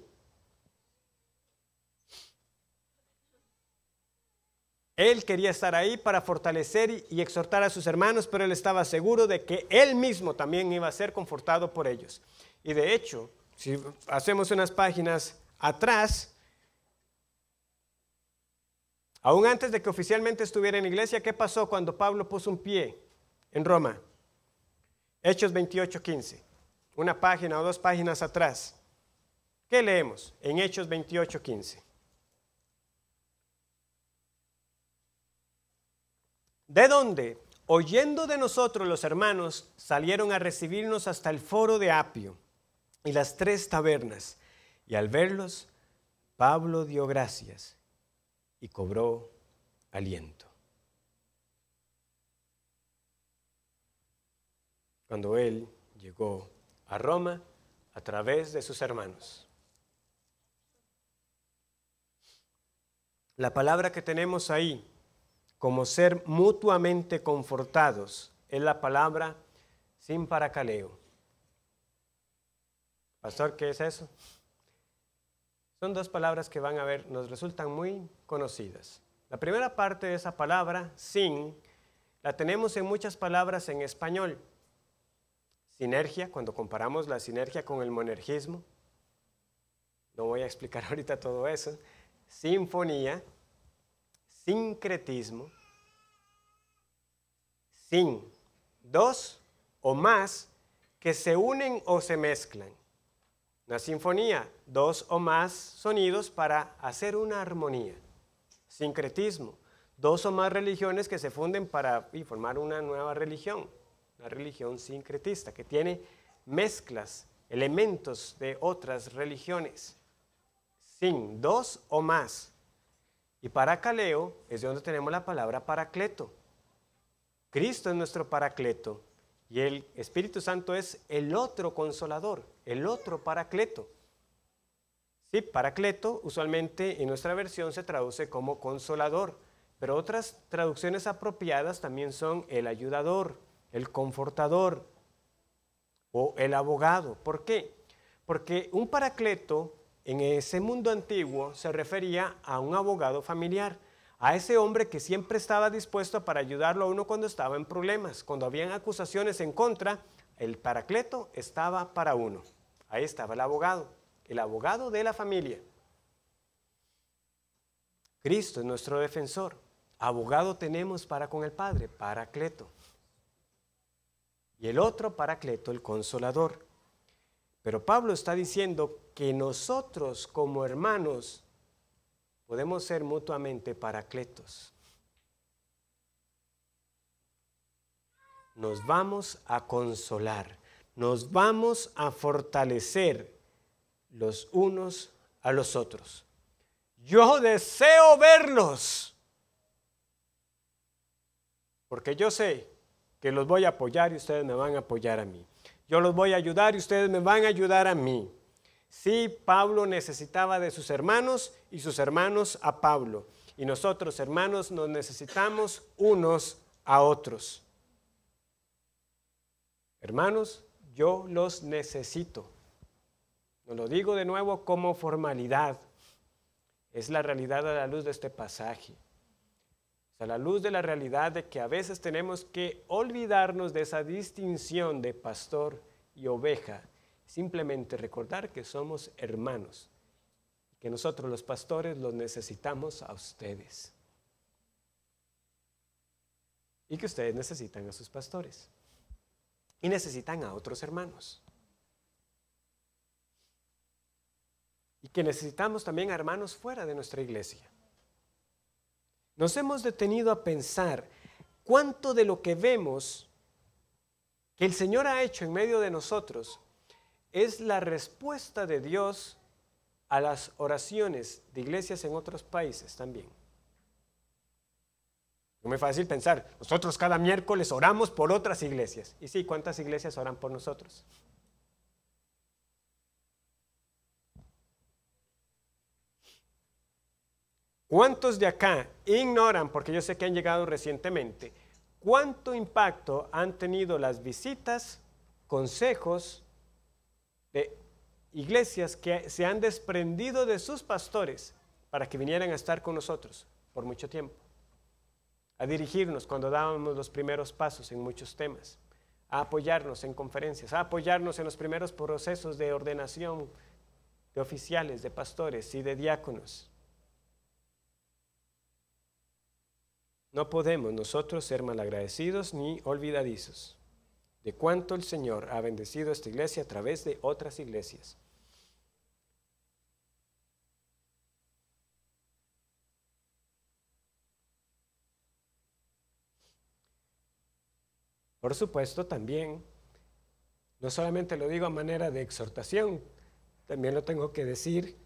Él quería estar ahí para fortalecer y exhortar a sus hermanos, pero él estaba seguro de que él mismo también iba a ser confortado por ellos. Y de hecho, si hacemos unas páginas atrás, aún antes de que oficialmente estuviera en la iglesia, ¿qué pasó cuando Pablo puso un pie en Roma? Hechos 28:15, una página o dos páginas atrás. ¿Qué leemos en Hechos 28:15? ¿De dónde? Oyendo de nosotros los hermanos, salieron a recibirnos hasta el foro de Apio y las 3 tabernas. Y al verlos, Pablo dio gracias y cobró aliento. Cuando él llegó a Roma a través de sus hermanos. La palabra que tenemos ahí, como ser mutuamente confortados, es la palabra sin paracaleo. Pastor, ¿qué es eso? Son 2 palabras que van a ver, nos resultan muy conocidas. La primera parte de esa palabra, sin, la tenemos en muchas palabras en español. Sinergia, cuando comparamos la sinergia con el monergismo. No voy a explicar ahorita todo eso. Sinfonía, sincretismo, sin, 2 o más que se unen o se mezclan. Una sinfonía, 2 o más sonidos para hacer una armonía. Sincretismo, 2 o más religiones que se funden para formar una nueva religión, una religión sincretista que tiene mezclas, elementos de otras religiones. Sin, 2 o más. Y paracaleo es de donde tenemos la palabra paracleto. Cristo es nuestro paracleto y el Espíritu Santo es el otro consolador, el otro paracleto. Sí, paracleto usualmente en nuestra versión se traduce como consolador, pero otras traducciones apropiadas también son el ayudador, el confortador o el abogado. ¿Por qué? Porque un paracleto en ese mundo antiguo se refería a un abogado familiar, a ese hombre que siempre estaba dispuesto para ayudarlo a uno cuando estaba en problemas. Cuando habían acusaciones en contra, el paracleto estaba para uno. Ahí estaba el abogado de la familia. Cristo es nuestro defensor. Abogado tenemos para con el Padre, paracleto. Y el otro paracleto, el consolador. Pero Pablo está diciendo que nosotros como hermanos podemos ser mutuamente paracletos. Nos vamos a consolar, nos vamos a fortalecer los unos a los otros. Yo deseo verlos, porque yo sé que los voy a apoyar y ustedes me van a apoyar a mí. Yo los voy a ayudar y ustedes me van a ayudar a mí. Sí, Pablo necesitaba de sus hermanos y sus hermanos a Pablo. Y nosotros, hermanos, nos necesitamos unos a otros. Hermanos, yo los necesito. No lo digo de nuevo como formalidad. Es la realidad a la luz de este pasaje. A la luz de la realidad de que a veces tenemos que olvidarnos de esa distinción de pastor y oveja. Simplemente recordar que somos hermanos, que nosotros los pastores los necesitamos a ustedes y que ustedes necesitan a sus pastores y necesitan a otros hermanos y que necesitamos también a hermanos fuera de nuestra iglesia. Nos hemos detenido a pensar cuánto de lo que vemos que el Señor ha hecho en medio de nosotros es la respuesta de Dios a las oraciones de iglesias en otros países también. Es muy fácil pensar, nosotros cada miércoles oramos por otras iglesias. Y sí, ¿cuántas iglesias oran por nosotros? ¿Cuántos de acá ignoran, porque yo sé que han llegado recientemente, cuánto impacto han tenido las visitas, consejos de iglesias que se han desprendido de sus pastores para que vinieran a estar con nosotros por mucho tiempo, a dirigirnos cuando dábamos los primeros pasos en muchos temas, a apoyarnos en conferencias, a apoyarnos en los primeros procesos de ordenación de oficiales, de pastores y de diáconos? No podemos nosotros ser malagradecidos ni olvidadizos de cuánto el Señor ha bendecido esta iglesia a través de otras iglesias. Por supuesto, también, no solamente lo digo a manera de exhortación, también lo tengo que decir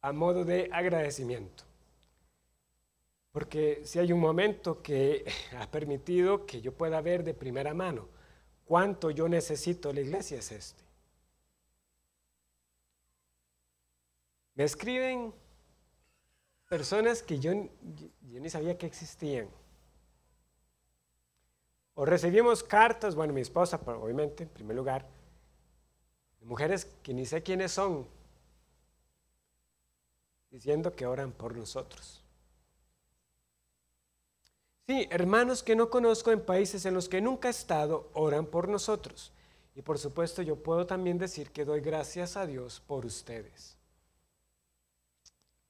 a modo de agradecimiento. Porque si hay un momento que ha permitido que yo pueda ver de primera mano cuánto yo necesito la iglesia, es este. Me escriben personas que yo ni sabía que existían. O recibimos cartas, bueno, mi esposa, obviamente, en primer lugar, de mujeres que ni sé quiénes son, diciendo que oran por nosotros. Sí, hermanos que no conozco en países en los que nunca he estado, oran por nosotros. Y por supuesto yo puedo también decir que doy gracias a Dios por ustedes,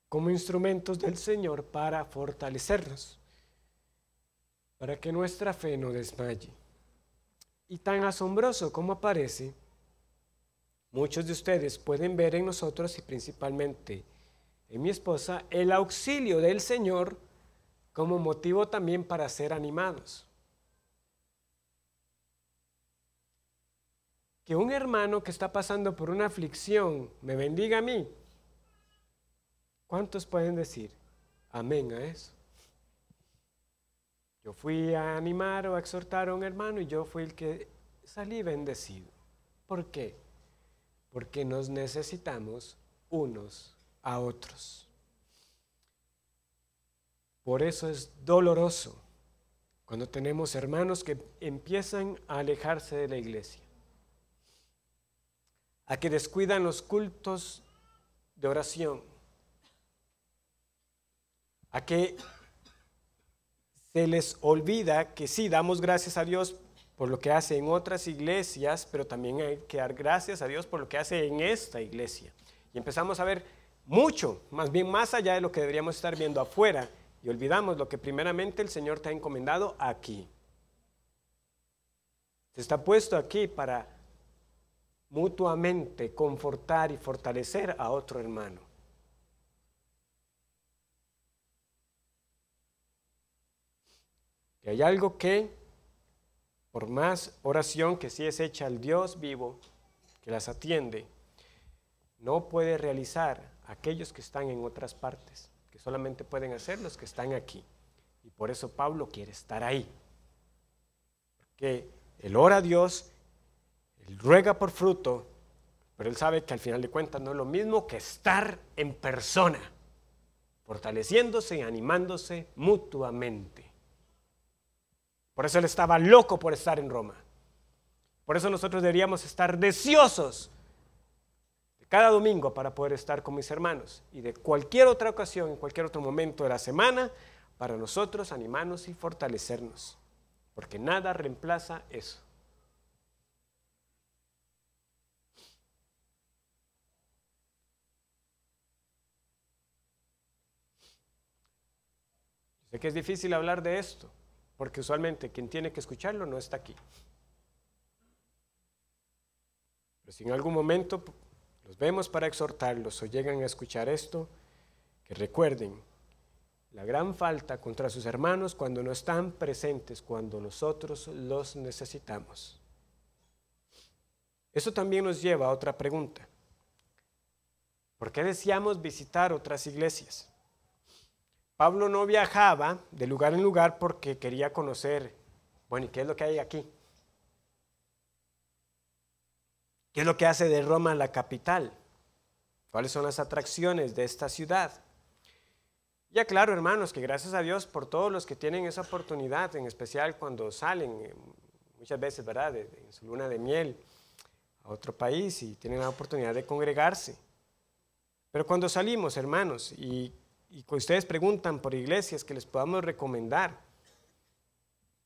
como instrumentos del Señor para fortalecernos, para que nuestra fe no desmaye. Y tan asombroso como aparece, muchos de ustedes pueden ver en nosotros y principalmente en mi esposa el auxilio del Señor como motivo también para ser animados. que un hermano que está pasando por una aflicción me bendiga a mí, ¿cuántos pueden decir amén a eso? Yo fui a animar o a exhortar a un hermano y yo fui el que salí bendecido. ¿Por qué? Porque nos necesitamos unos a otros. Por eso es doloroso cuando tenemos hermanos que empiezan a alejarse de la iglesia, a que descuidan los cultos de oración, a que se les olvida que sí, damos gracias a Dios por lo que hace en otras iglesias, pero también hay que dar gracias a Dios por lo que hace en esta iglesia. Y empezamos a ver mucho, más bien más allá de lo que deberíamos estar viendo afuera, y olvidamos lo que primeramente el Señor te ha encomendado aquí. Se está puesto aquí para mutuamente confortar y fortalecer a otro hermano. Y hay algo que, por más oración que sí es hecha al Dios vivo, que las atiende, no puede realizar aquellos que están en otras partes, que solamente pueden hacer los que están aquí. Y por eso Pablo quiere estar ahí. Porque él ora a Dios, él ruega por fruto, pero él sabe que al final de cuentas no es lo mismo que estar en persona, fortaleciéndose y animándose mutuamente. Por eso él estaba loco por estar en Roma. Por eso nosotros deberíamos estar deseosos de cada domingo para poder estar con mis hermanos y de cualquier otra ocasión, en cualquier otro momento de la semana, para nosotros animarnos y fortalecernos. Porque nada reemplaza eso. Sé que es difícil hablar de esto, porque usualmente quien tiene que escucharlo no está aquí. Pero si en algún momento los vemos para exhortarlos o llegan a escuchar esto, que recuerden la gran falta contra sus hermanos cuando no están presentes, cuando nosotros los necesitamos. Eso también nos lleva a otra pregunta. ¿Por qué deseamos visitar otras iglesias? Pablo no viajaba de lugar en lugar porque quería conocer, bueno, ¿y qué es lo que hay aquí? ¿Qué es lo que hace de Roma la capital? ¿Cuáles son las atracciones de esta ciudad? Ya claro, hermanos, que gracias a Dios por todos los que tienen esa oportunidad, en especial cuando salen, muchas veces, ¿verdad?, en su luna de miel a otro país y tienen la oportunidad de congregarse. Pero cuando salimos, hermanos, y ustedes preguntan por iglesias que les podamos recomendar,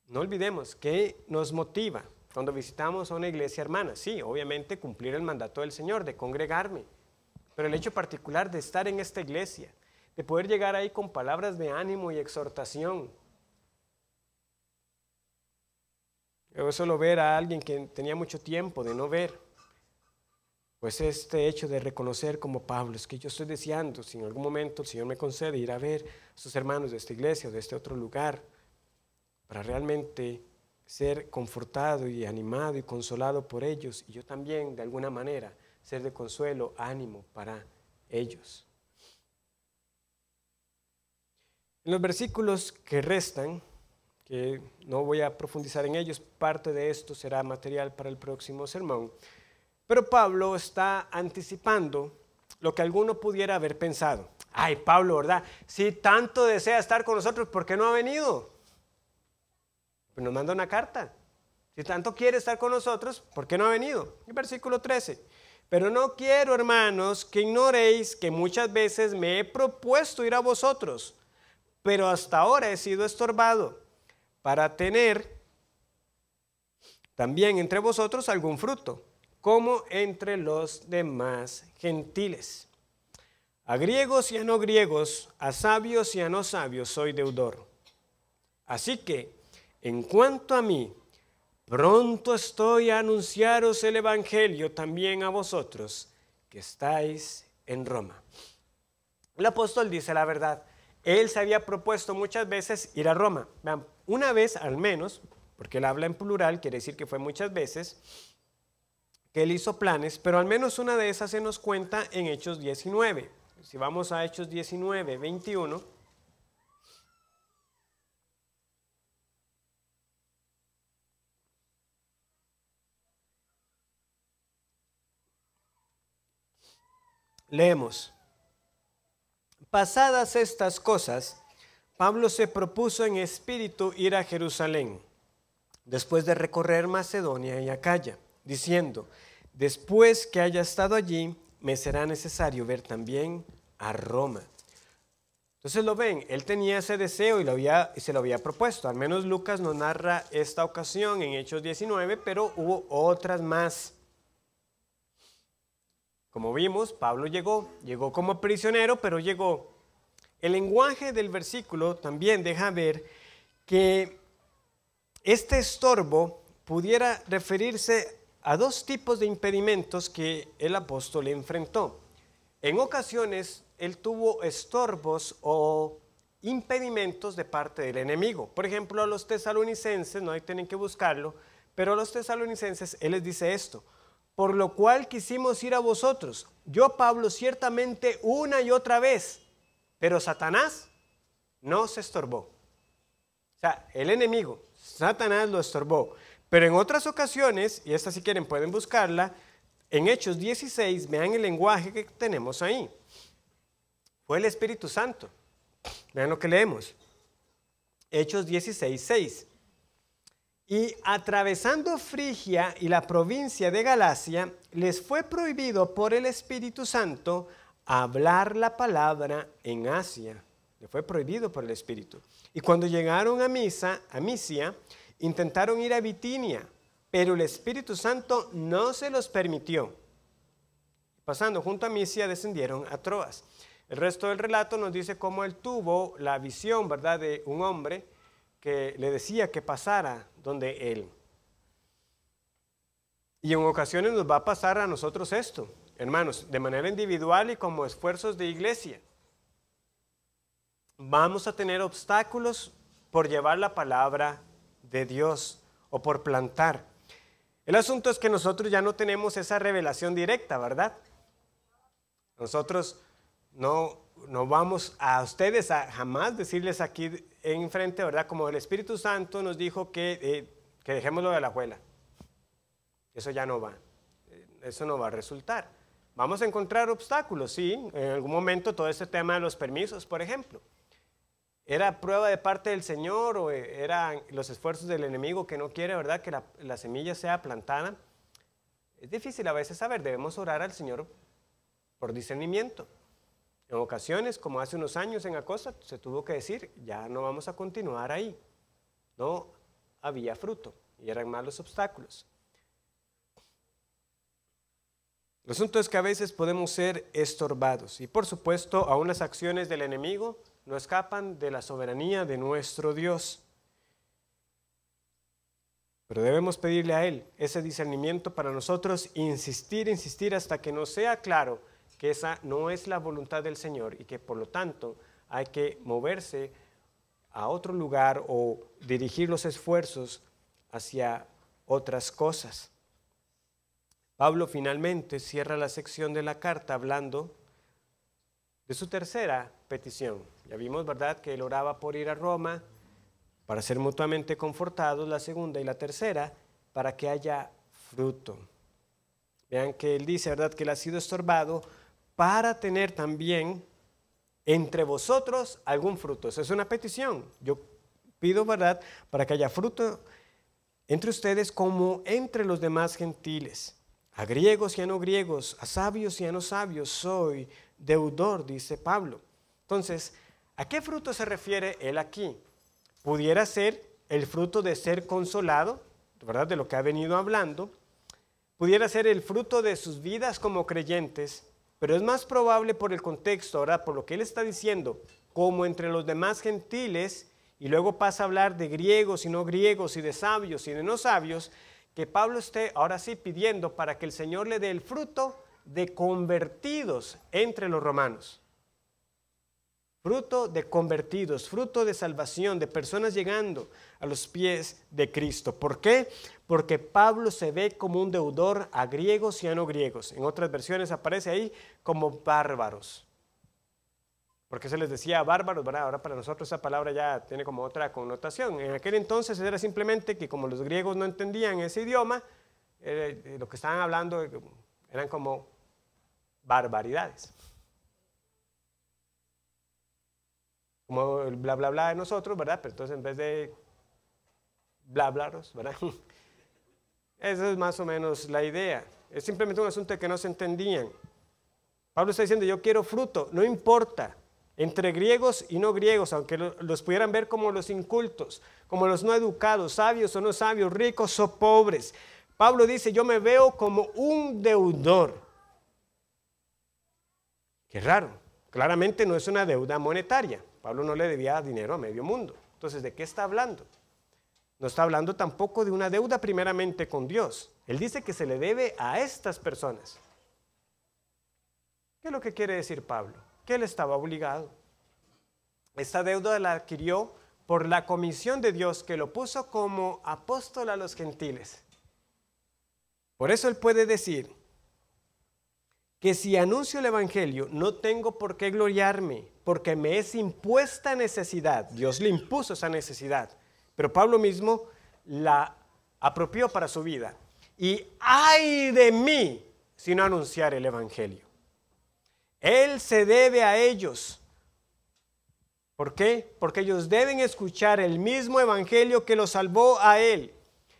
no olvidemos que nos motiva cuando visitamos a una iglesia hermana. Sí, obviamente cumplir el mandato del Señor, de congregarme, pero el hecho particular de estar en esta iglesia, de poder llegar ahí con palabras de ánimo y exhortación. Yo suelo ver a alguien que tenía mucho tiempo de no ver, pues este hecho de reconocer como Pablo, es que yo estoy deseando, si en algún momento el Señor me concede ir a ver a sus hermanos de esta iglesia o de este otro lugar, para realmente ser confortado y animado y consolado por ellos, y yo también de alguna manera ser de consuelo, ánimo para ellos. En los versículos que restan, que no voy a profundizar en ellos, parte de esto será material para el próximo sermón, pero Pablo está anticipando lo que alguno pudiera haber pensado. Ay, Pablo, ¿verdad? Si tanto desea estar con nosotros, ¿por qué no ha venido? Pues nos manda una carta. Si tanto quiere estar con nosotros, ¿por qué no ha venido? El versículo 13. Pero no quiero, hermanos, que ignoréis que muchas veces me he propuesto ir a vosotros, pero hasta ahora he sido estorbado para tener también entre vosotros algún fruto, como entre los demás gentiles. A griegos y a no griegos, a sabios y a no sabios soy deudor. Así que, en cuanto a mí, pronto estoy a anunciaros el evangelio también a vosotros que estáis en Roma. El apóstol dice la verdad. Él se había propuesto muchas veces ir a Roma. Vean, una vez al menos, porque él habla en plural, quiere decir que fue muchas veces, que él hizo planes, pero al menos una de esas se nos cuenta en Hechos 19. Si vamos a Hechos 19, 21. Leemos. Pasadas estas cosas, Pablo se propuso en espíritu ir a Jerusalén, después de recorrer Macedonia y Acaya, diciendo, después que haya estado allí, me será necesario ver también a Roma. Entonces lo ven, él tenía ese deseo y se lo había propuesto. Al menos Lucas nos narra esta ocasión en Hechos 19, pero hubo otras más. Como vimos, Pablo llegó como prisionero, pero llegó. El lenguaje del versículo también deja ver que este estorbo pudiera referirse a dos tipos de impedimentos que el apóstol enfrentó. En ocasiones, él tuvo estorbos o impedimentos de parte del enemigo. Por ejemplo, a los tesalonicenses, no hay tienen que buscarlo, pero a los tesalonicenses él les dice esto: por lo cual quisimos ir a vosotros, yo Pablo ciertamente una y otra vez, pero Satanás no se estorbó. O sea, el enemigo, Satanás lo estorbó. Pero en otras ocasiones, y esta si quieren pueden buscarla, en Hechos 16, vean el lenguaje que tenemos ahí. Fue el Espíritu Santo. Vean lo que leemos. Hechos 16, 6. Y atravesando Frigia y la provincia de Galacia, les fue prohibido por el Espíritu Santo hablar la palabra en Asia. Le fue prohibido por el Espíritu. Y cuando llegaron a Misia, intentaron ir a Bitinia, pero el Espíritu Santo no se los permitió. Pasando junto a Misia, descendieron a Troas. El resto del relato nos dice cómo él tuvo la visión, ¿verdad?, de un hombre que le decía que pasara donde él. Y en ocasiones nos va a pasar a nosotros esto, hermanos, de manera individual y como esfuerzos de iglesia. Vamos a tener obstáculos por llevar la palabra de Dios o por plantar. El asunto es que nosotros ya no tenemos esa revelación directa, ¿verdad? Nosotros no vamos a ustedes a jamás decirles aquí enfrente, ¿verdad? Como el Espíritu Santo nos dijo que dejemos lo de la abuela. Eso ya no va. Eso no va a resultar. Vamos a encontrar obstáculos, sí. En algún momento todo ese tema de los permisos, por ejemplo. ¿Era prueba de parte del Señor o eran los esfuerzos del enemigo que no quiere, ¿verdad?, que la semilla sea plantada? Es difícil a veces saber. Debemos orar al Señor por discernimiento. En ocasiones, como hace unos años en Acosta, se tuvo que decir, ya no vamos a continuar ahí. No había fruto y eran malos obstáculos. El asunto es que a veces podemos ser estorbados y por supuesto aún las acciones del enemigo no escapan de la soberanía de nuestro Dios. Pero debemos pedirle a Él ese discernimiento para nosotros insistir hasta que nos sea claro que esa no es la voluntad del Señor y que por lo tanto hay que moverse a otro lugar o dirigir los esfuerzos hacia otras cosas. Pablo finalmente cierra la sección de la carta hablando de su tercera petición. Ya vimos, ¿verdad?, que él oraba por ir a Roma para ser mutuamente confortados, la segunda y la tercera, para que haya fruto. Vean que él dice, ¿verdad?, que él ha sido estorbado para tener también entre vosotros algún fruto. Esa es una petición. Yo pido, ¿verdad?, para que haya fruto entre ustedes como entre los demás gentiles. A griegos y a no griegos, a sabios y a no sabios, soy deudor, dice Pablo. Entonces, ¿a qué fruto se refiere él aquí? Pudiera ser el fruto de ser consolado, ¿verdad?, de lo que ha venido hablando. Pudiera ser el fruto de sus vidas como creyentes, pero es más probable por el contexto, ¿verdad?, por lo que él está diciendo, como entre los demás gentiles, y luego pasa a hablar de griegos y no griegos, y de sabios y de no sabios, que Pablo esté ahora sí pidiendo para que el Señor le dé el fruto de convertidos entre los romanos. fruto de convertidos, fruto de salvación, de personas llegando a los pies de Cristo. ¿Por qué? Porque Pablo se ve como un deudor a griegos y a no griegos. En otras versiones aparece ahí como bárbaros. Porque se les decía bárbaros, ¿verdad? Ahora para nosotros esa palabra ya tiene como otra connotación. En aquel entonces era simplemente que como los griegos no entendían ese idioma, lo que estaban hablando eran como barbaridades. Como el bla bla bla de nosotros, ¿verdad? Pero entonces en vez de bla hablaros, ¿verdad? Esa es más o menos la idea. Es simplemente un asunto de que no se entendían. Pablo está diciendo, yo quiero fruto, no importa, entre griegos y no griegos, aunque los pudieran ver como los incultos, como los no educados, sabios o no sabios, ricos o pobres. Pablo dice, yo me veo como un deudor. Qué raro, claramente no es una deuda monetaria. Pablo no le debía dinero a medio mundo. Entonces, ¿de qué está hablando? No está hablando tampoco de una deuda primeramente con Dios. Él dice que se le debe a estas personas. ¿Qué es lo que quiere decir Pablo? Que él estaba obligado. Esta deuda la adquirió por la comisión de Dios que lo puso como apóstol a los gentiles. Por eso él puede decir que si anuncio el evangelio no tengo por qué gloriarme, porque me es impuesta necesidad. Dios le impuso esa necesidad, pero Pablo mismo la apropió para su vida. Y ay de mí si no anunciar el evangelio. Él se debe a ellos. ¿Por qué? Porque ellos deben escuchar el mismo evangelio que los salvó a él.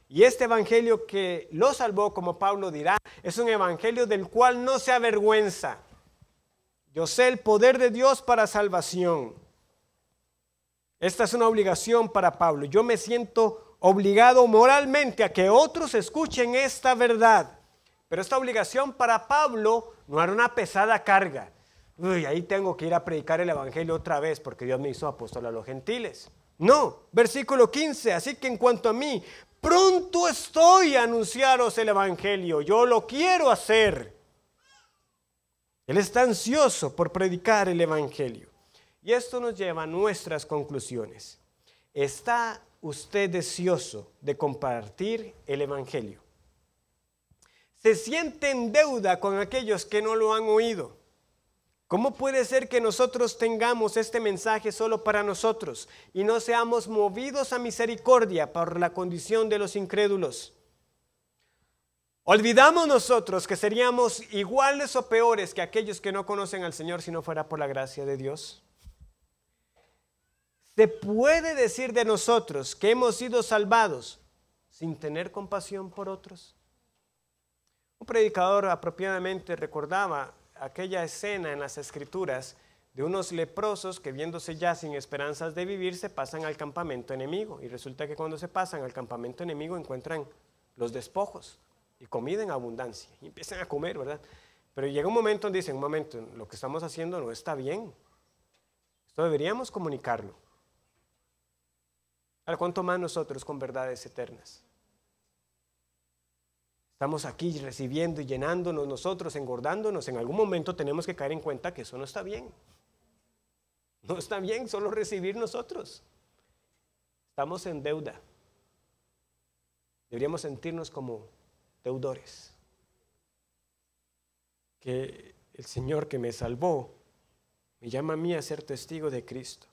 Y este evangelio que lo salvó, como Pablo dirá, es un evangelio del cual no se avergüenza. Yo sé el poder de Dios para salvación. Esta es una obligación para Pablo. Yo me siento obligado moralmente a que otros escuchen esta verdad. Pero esta obligación para Pablo no era una pesada carga. Uy, ahí tengo que ir a predicar el evangelio otra vez porque Dios me hizo apóstol a los gentiles. No, versículo 15, así que en cuanto a mí, pronto estoy a anunciaros el evangelio, yo lo quiero hacer. Él está ansioso por predicar el evangelio. Y esto nos lleva a nuestras conclusiones. ¿Está usted deseoso de compartir el evangelio? ¿Se siente en deuda con aquellos que no lo han oído? ¿Cómo puede ser que nosotros tengamos este mensaje solo para nosotros y no seamos movidos a misericordia por la condición de los incrédulos? ¿Olvidamos nosotros que seríamos iguales o peores que aquellos que no conocen al Señor si no fuera por la gracia de Dios? ¿Se puede decir de nosotros que hemos sido salvados sin tener compasión por otros? Un predicador apropiadamente recordaba aquella escena en las Escrituras de unos leprosos que viéndose ya sin esperanzas de vivir se pasan al campamento enemigo y resulta que cuando se pasan al campamento enemigo encuentran los despojos y comida en abundancia y empiezan a comer, ¿verdad? Pero llega un momento donde dicen, un momento, lo que estamos haciendo no está bien, esto deberíamos comunicarlo. Ahora, ¿cuánto más nosotros con verdades eternas? Estamos aquí recibiendo y llenándonos nosotros, engordándonos. En algún momento tenemos que caer en cuenta que eso no está bien. No está bien solo recibir nosotros. Estamos en deuda. Deberíamos sentirnos como deudores. Que el Señor que me salvó me llama a mí a ser testigo de Cristo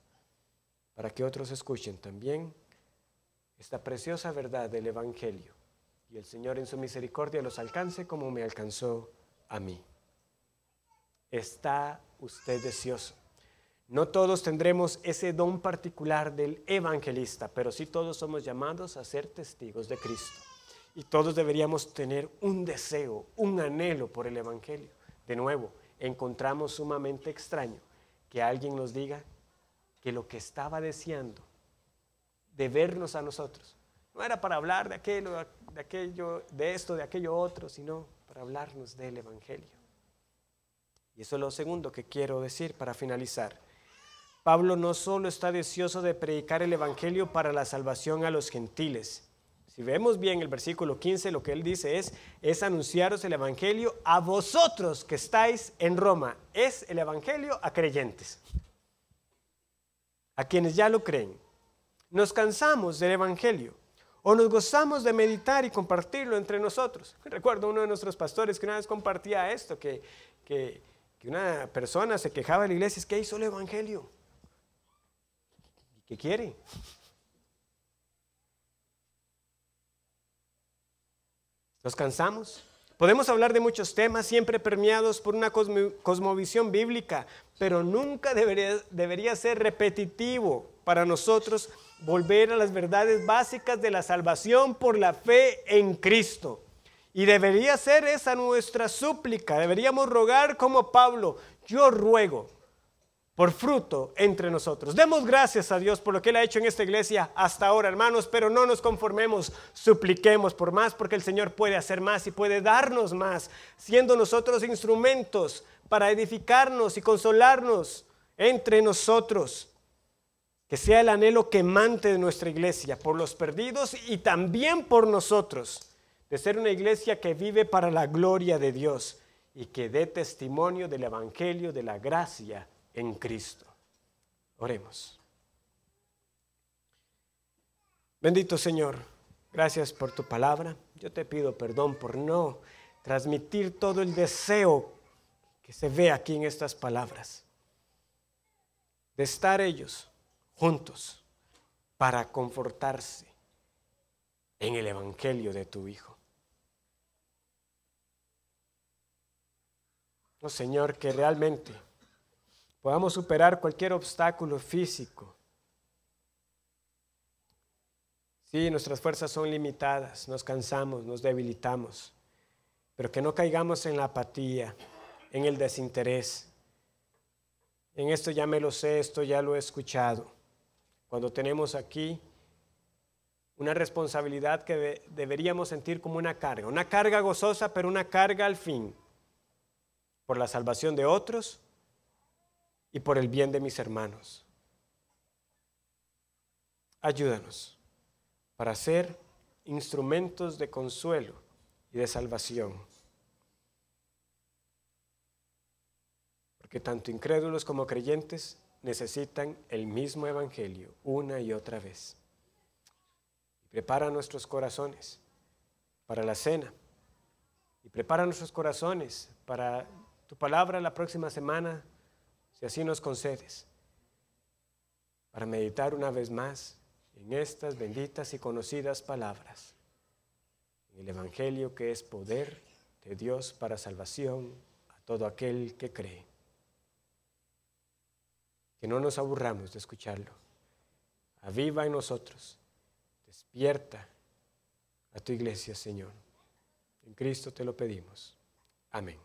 para que otros escuchen también esta preciosa verdad del evangelio. Y el Señor en su misericordia los alcance como me alcanzó a mí. ¿Está usted deseoso? No todos tendremos ese don particular del evangelista, pero sí todos somos llamados a ser testigos de Cristo. Y todos deberíamos tener un deseo, un anhelo por el evangelio. De nuevo, encontramos sumamente extraño que alguien nos diga que lo que estaba deseando de vernos a nosotros no era para hablar de aquello, de esto, de aquello otro, sino para hablarnos del evangelio. Y eso es lo segundo que quiero decir para finalizar. Pablo no solo está deseoso de predicar el evangelio para la salvación a los gentiles. Si vemos bien el versículo 15, lo que él dice es anunciaros el evangelio a vosotros que estáis en Roma. Es el evangelio a creyentes. a quienes ya lo creen. Nos cansamos del Evangelio o nos gozamos de meditar y compartirlo entre nosotros. Recuerdo uno de nuestros pastores que una vez compartía esto, que una persona se quejaba de la iglesia, es que hizo el Evangelio. ¿Y qué quiere? ¿Nos cansamos? Podemos hablar de muchos temas, siempre permeados por una cosmovisión bíblica, pero nunca debería ser repetitivo para nosotros volver a las verdades básicas de la salvación por la fe en Cristo. Y debería ser esa nuestra súplica. Deberíamos rogar como Pablo: yo ruego por fruto entre nosotros. Demos gracias a Dios por lo que Él ha hecho en esta iglesia hasta ahora, hermanos, pero no nos conformemos, supliquemos por más, porque el Señor puede hacer más y puede darnos más, siendo nosotros instrumentos para edificarnos y consolarnos entre nosotros. Que sea el anhelo quemante de nuestra iglesia por los perdidos y también por nosotros, de ser una iglesia que vive para la gloria de Dios y que dé testimonio del evangelio de la gracia en Cristo. Oremos. Bendito Señor, gracias por tu palabra. Yo te pido perdón por no transmitir todo el deseo que se ve aquí en estas palabras, de estar ellos juntos para confortarse en el evangelio de tu Hijo. Oh Señor, que realmente podamos superar cualquier obstáculo físico. Sí, nuestras fuerzas son limitadas, nos cansamos, nos debilitamos, pero que no caigamos en la apatía, en el desinterés. En esto ya me lo sé, esto ya lo he escuchado. Cuando tenemos aquí una responsabilidad que deberíamos sentir como una carga gozosa, pero una carga al fin, por la salvación de otros y por el bien de mis hermanos. Ayúdanos para ser instrumentos de consuelo y de salvación. Porque tanto incrédulos como creyentes necesitan el mismo evangelio una y otra vez. Prepara nuestros corazones para la cena y prepara nuestros corazones para tu palabra la próxima semana, si así nos concedes, para meditar una vez más en estas benditas y conocidas palabras, en el evangelio que es poder de Dios para salvación a todo aquel que cree. Que no nos aburramos de escucharlo. Aviva en nosotros. Despierta a tu iglesia, Señor. En Cristo te lo pedimos. Amén.